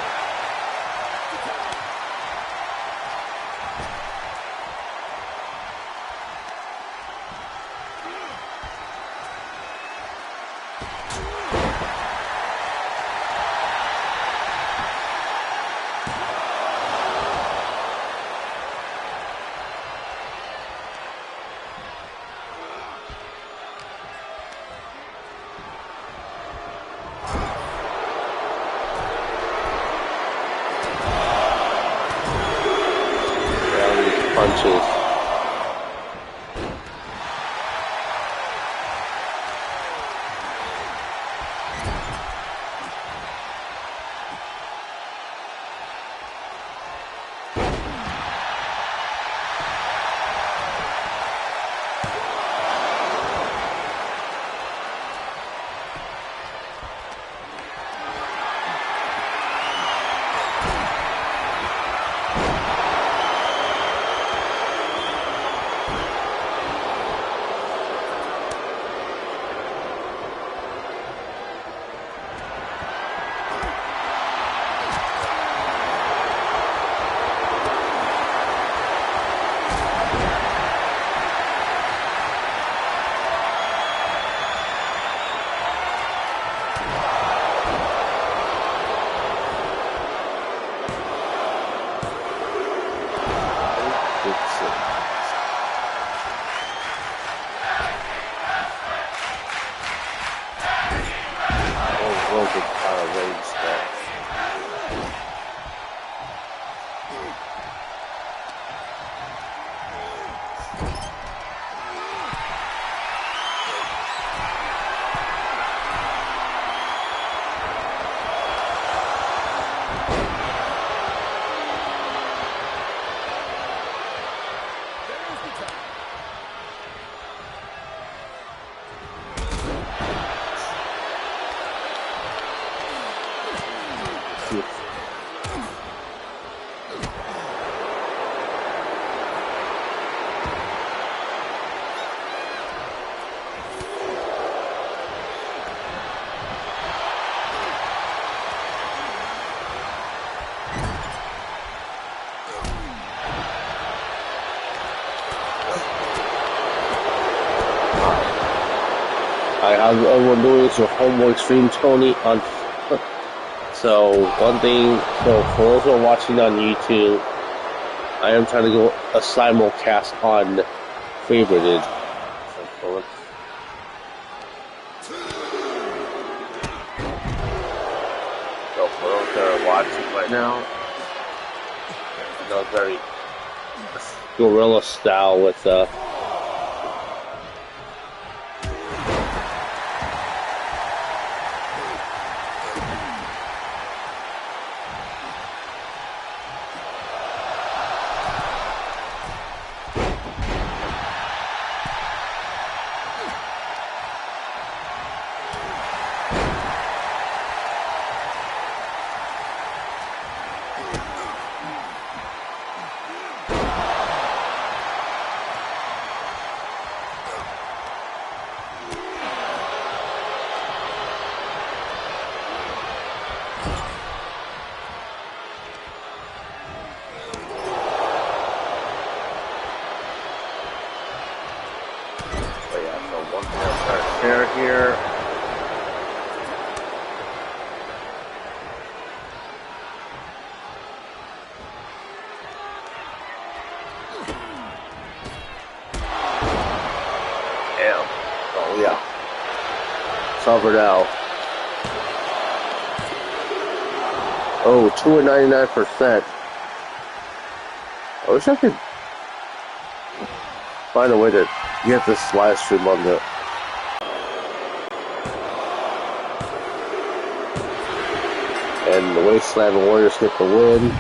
How's everyone doing? It's your homeboy XtremeTony on. So one thing, so for those who are watching on YouTube, I am trying to go a simulcast on Favorited. So for those that are watching right now, I know it's very guerrilla style with share here. Damn. Oh yeah. Covered out. Oh, 2.99%. I wish I could find a way to get this live stream on the. And the Wasteland Warriors get the win.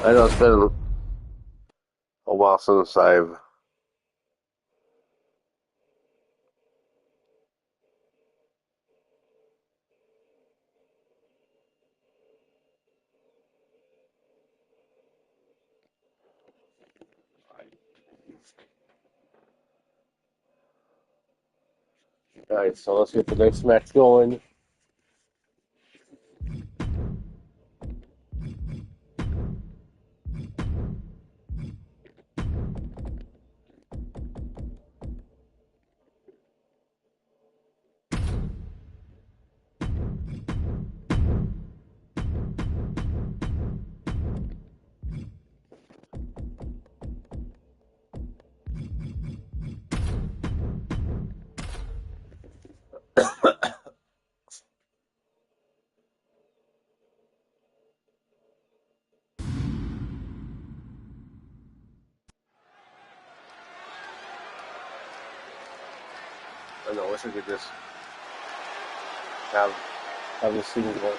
I know it's been a while since I've Alright, so let's get the next match going. I know, I wish I could just have this thing go.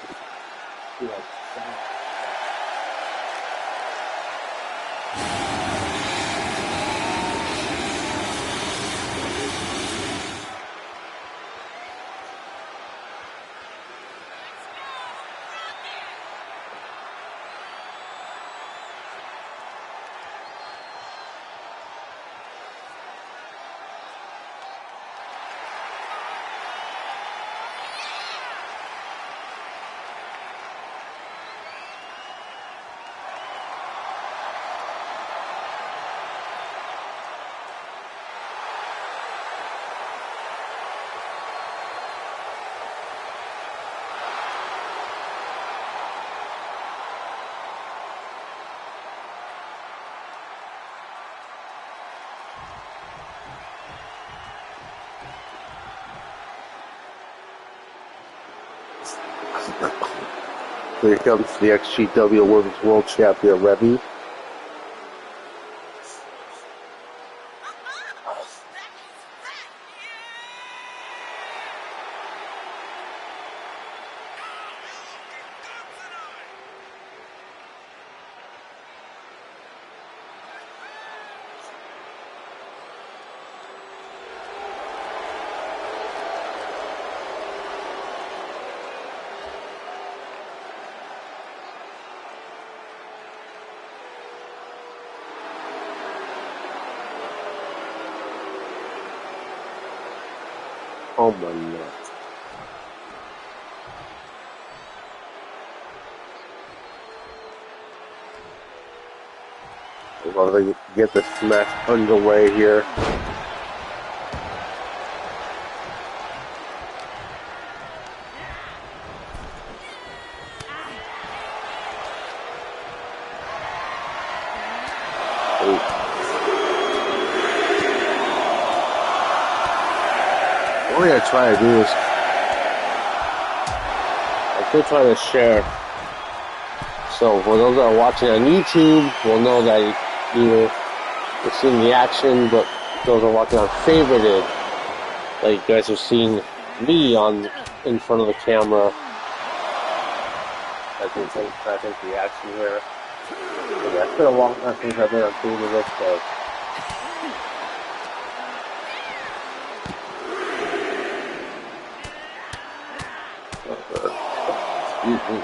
Here comes the XGWL Women's World Champion, Remy. Oh my nuts. We're going to get this match underway here. What we're going to try to do is, I'm still trying to share. So for those that are watching on YouTube, will know that you're seeing the action, but those that are watching on Favorited, like you guys have seen me in front of the camera. I think the action here. Yeah, it's been a long time since I've been on Favorited, so. Excuse me.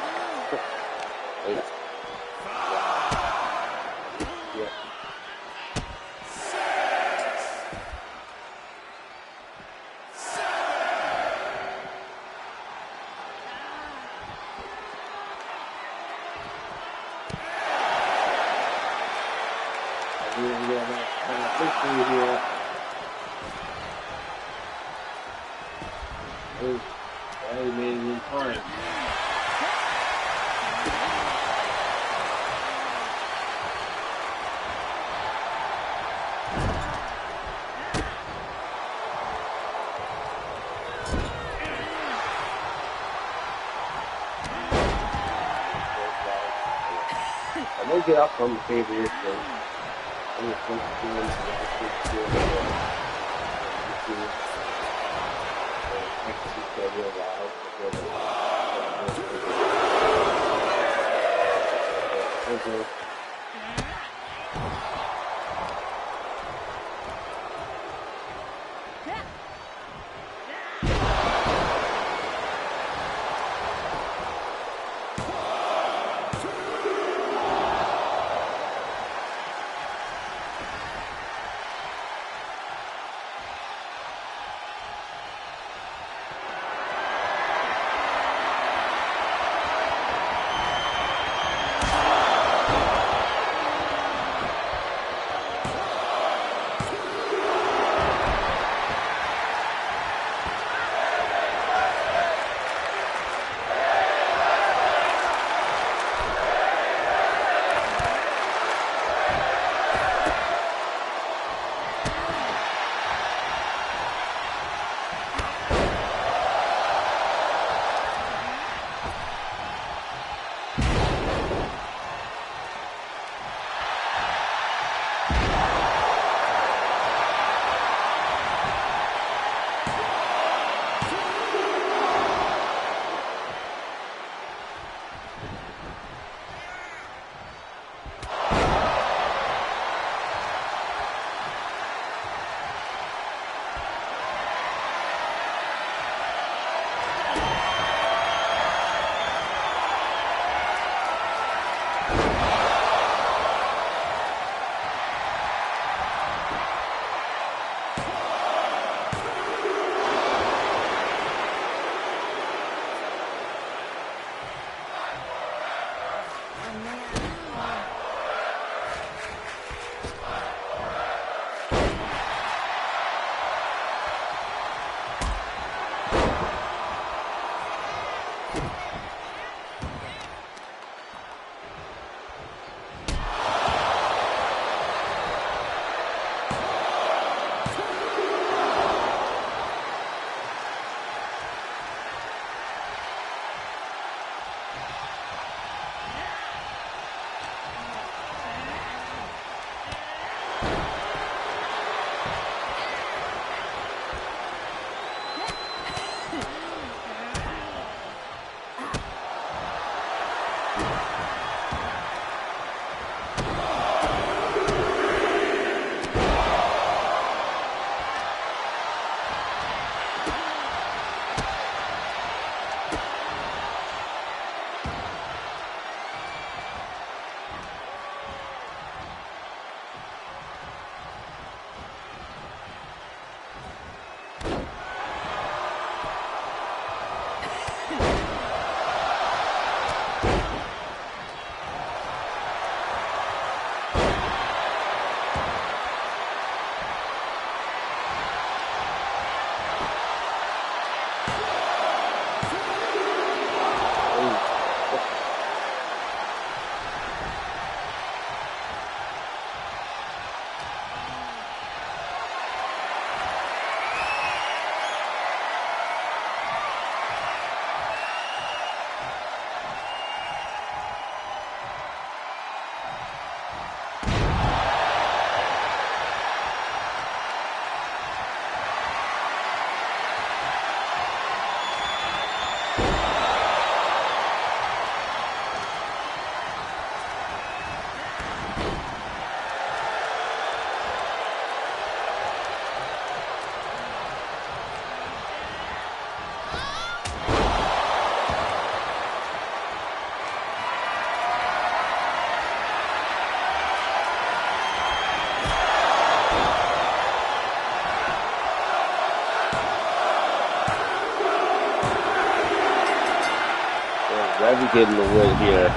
I made it in time. I'm going to get up from the favorite. I'm going to Heavy getting the win here.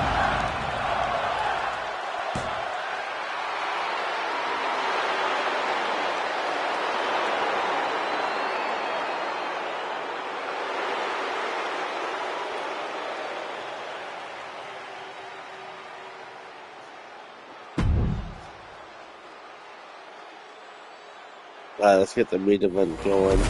Alright, let's get the main event going.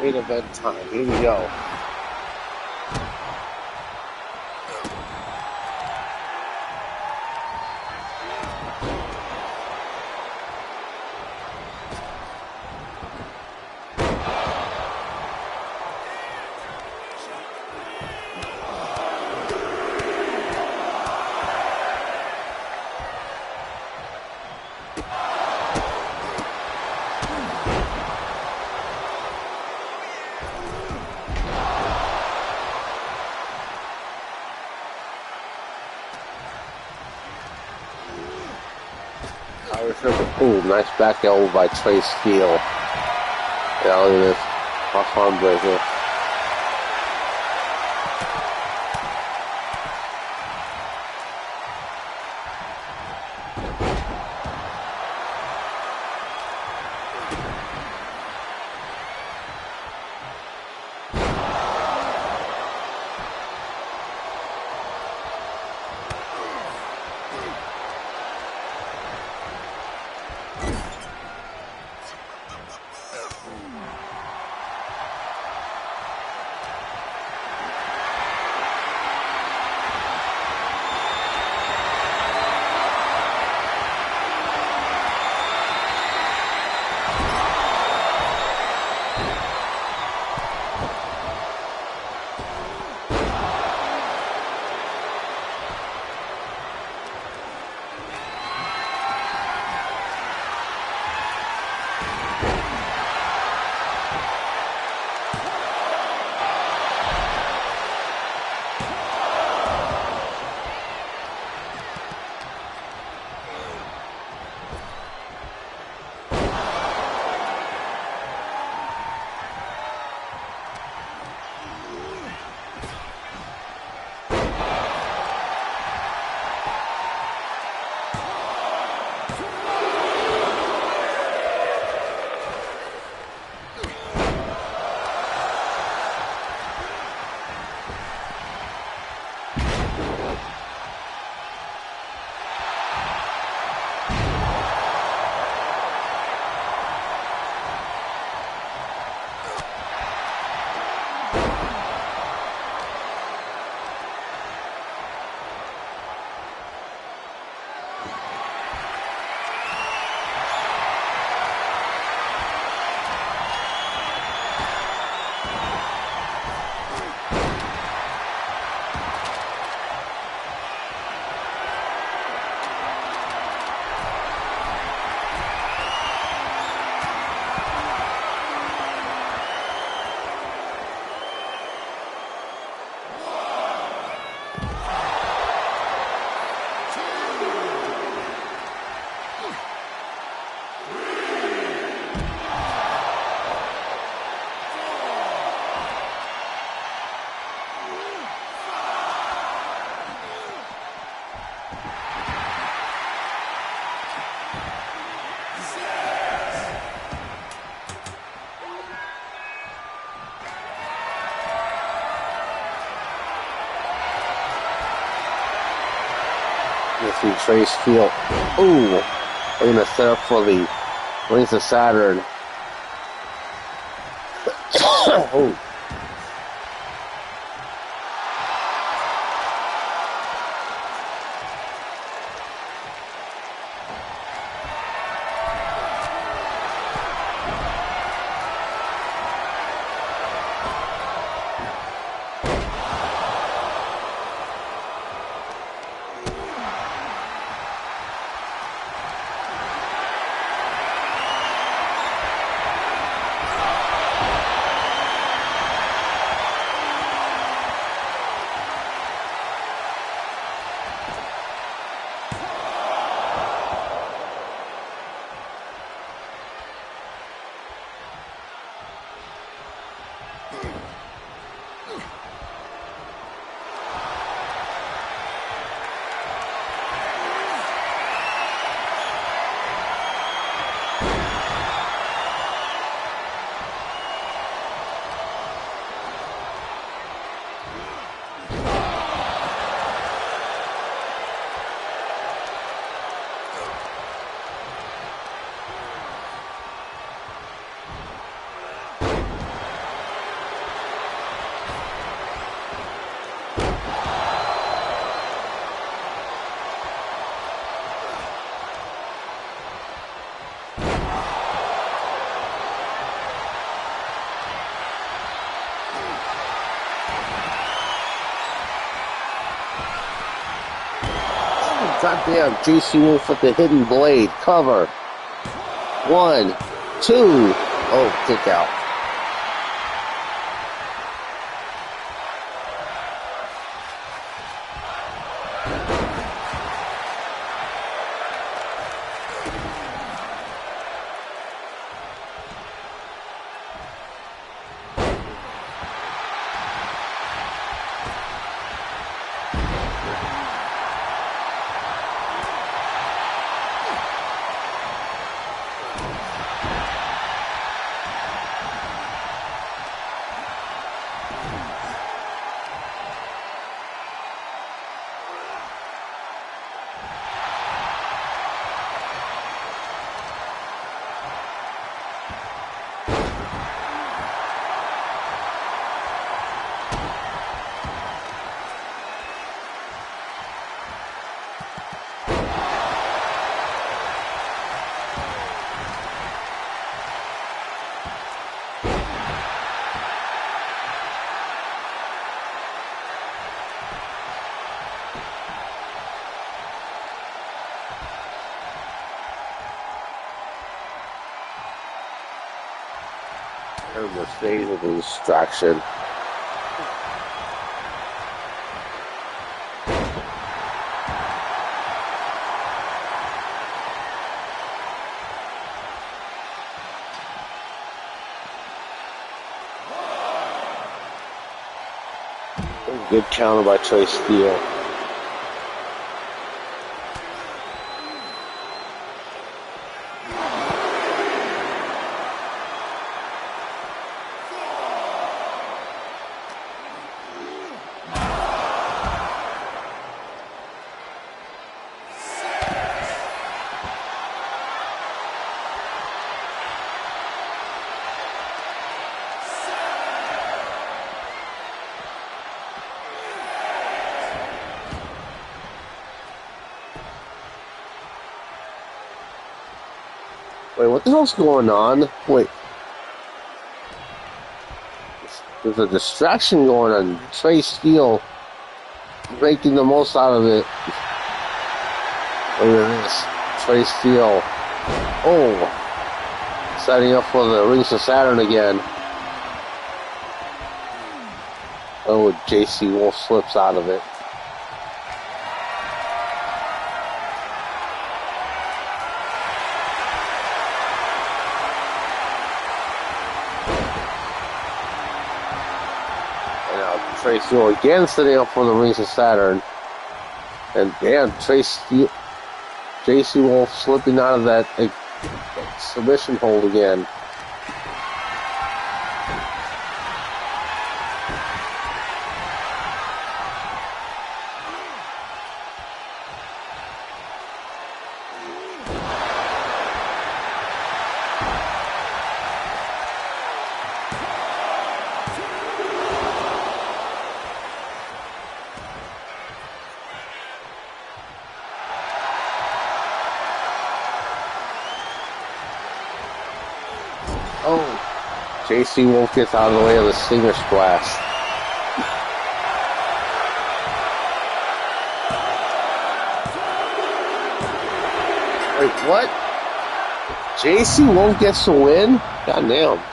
Main event time. Here we go. Ooh, nice back elbow by Trey Steele. Yeah, look at this. Off arm breaker. You see Trey Steele. Ooh. They're going to set up for the Rings of Saturn. Oh. Goddamn, JC Wolf with the hidden blade. Cover. 1, 2. Oh, kick out. And the stage of the distraction. Good counter by Trey Steele. Wait, what the hell's going on? Wait. There's a distraction going on. Trey Steele making the most out of it. Look at this. Trey Steele. Oh. Setting up for the Rings of Saturn again. Oh, JC Wolf slips out of it. Trey Steele again setting up for the Rings of Saturn. And damn, JC Wolf slipping out of that submission hold again. JC Wolf gets out of the way of the Stinger Splash. Wait, what? JC Wolf gets the win? God damn.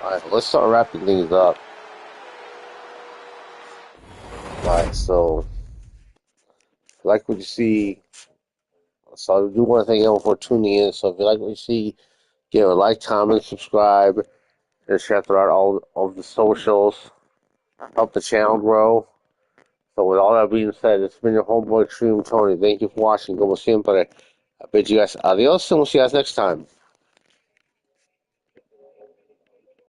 Alright, let's start wrapping things up. Alright, so if you like what you see, so I do want to thank everyone for tuning in. So if you like what you see, give a like, comment, subscribe, and share throughout all of the socials. Help the channel grow. So with all that being said, it's been your homeboy XtremeTony. Thank you for watching. Como siempre, I bid you guys adios, and we'll see you guys next time.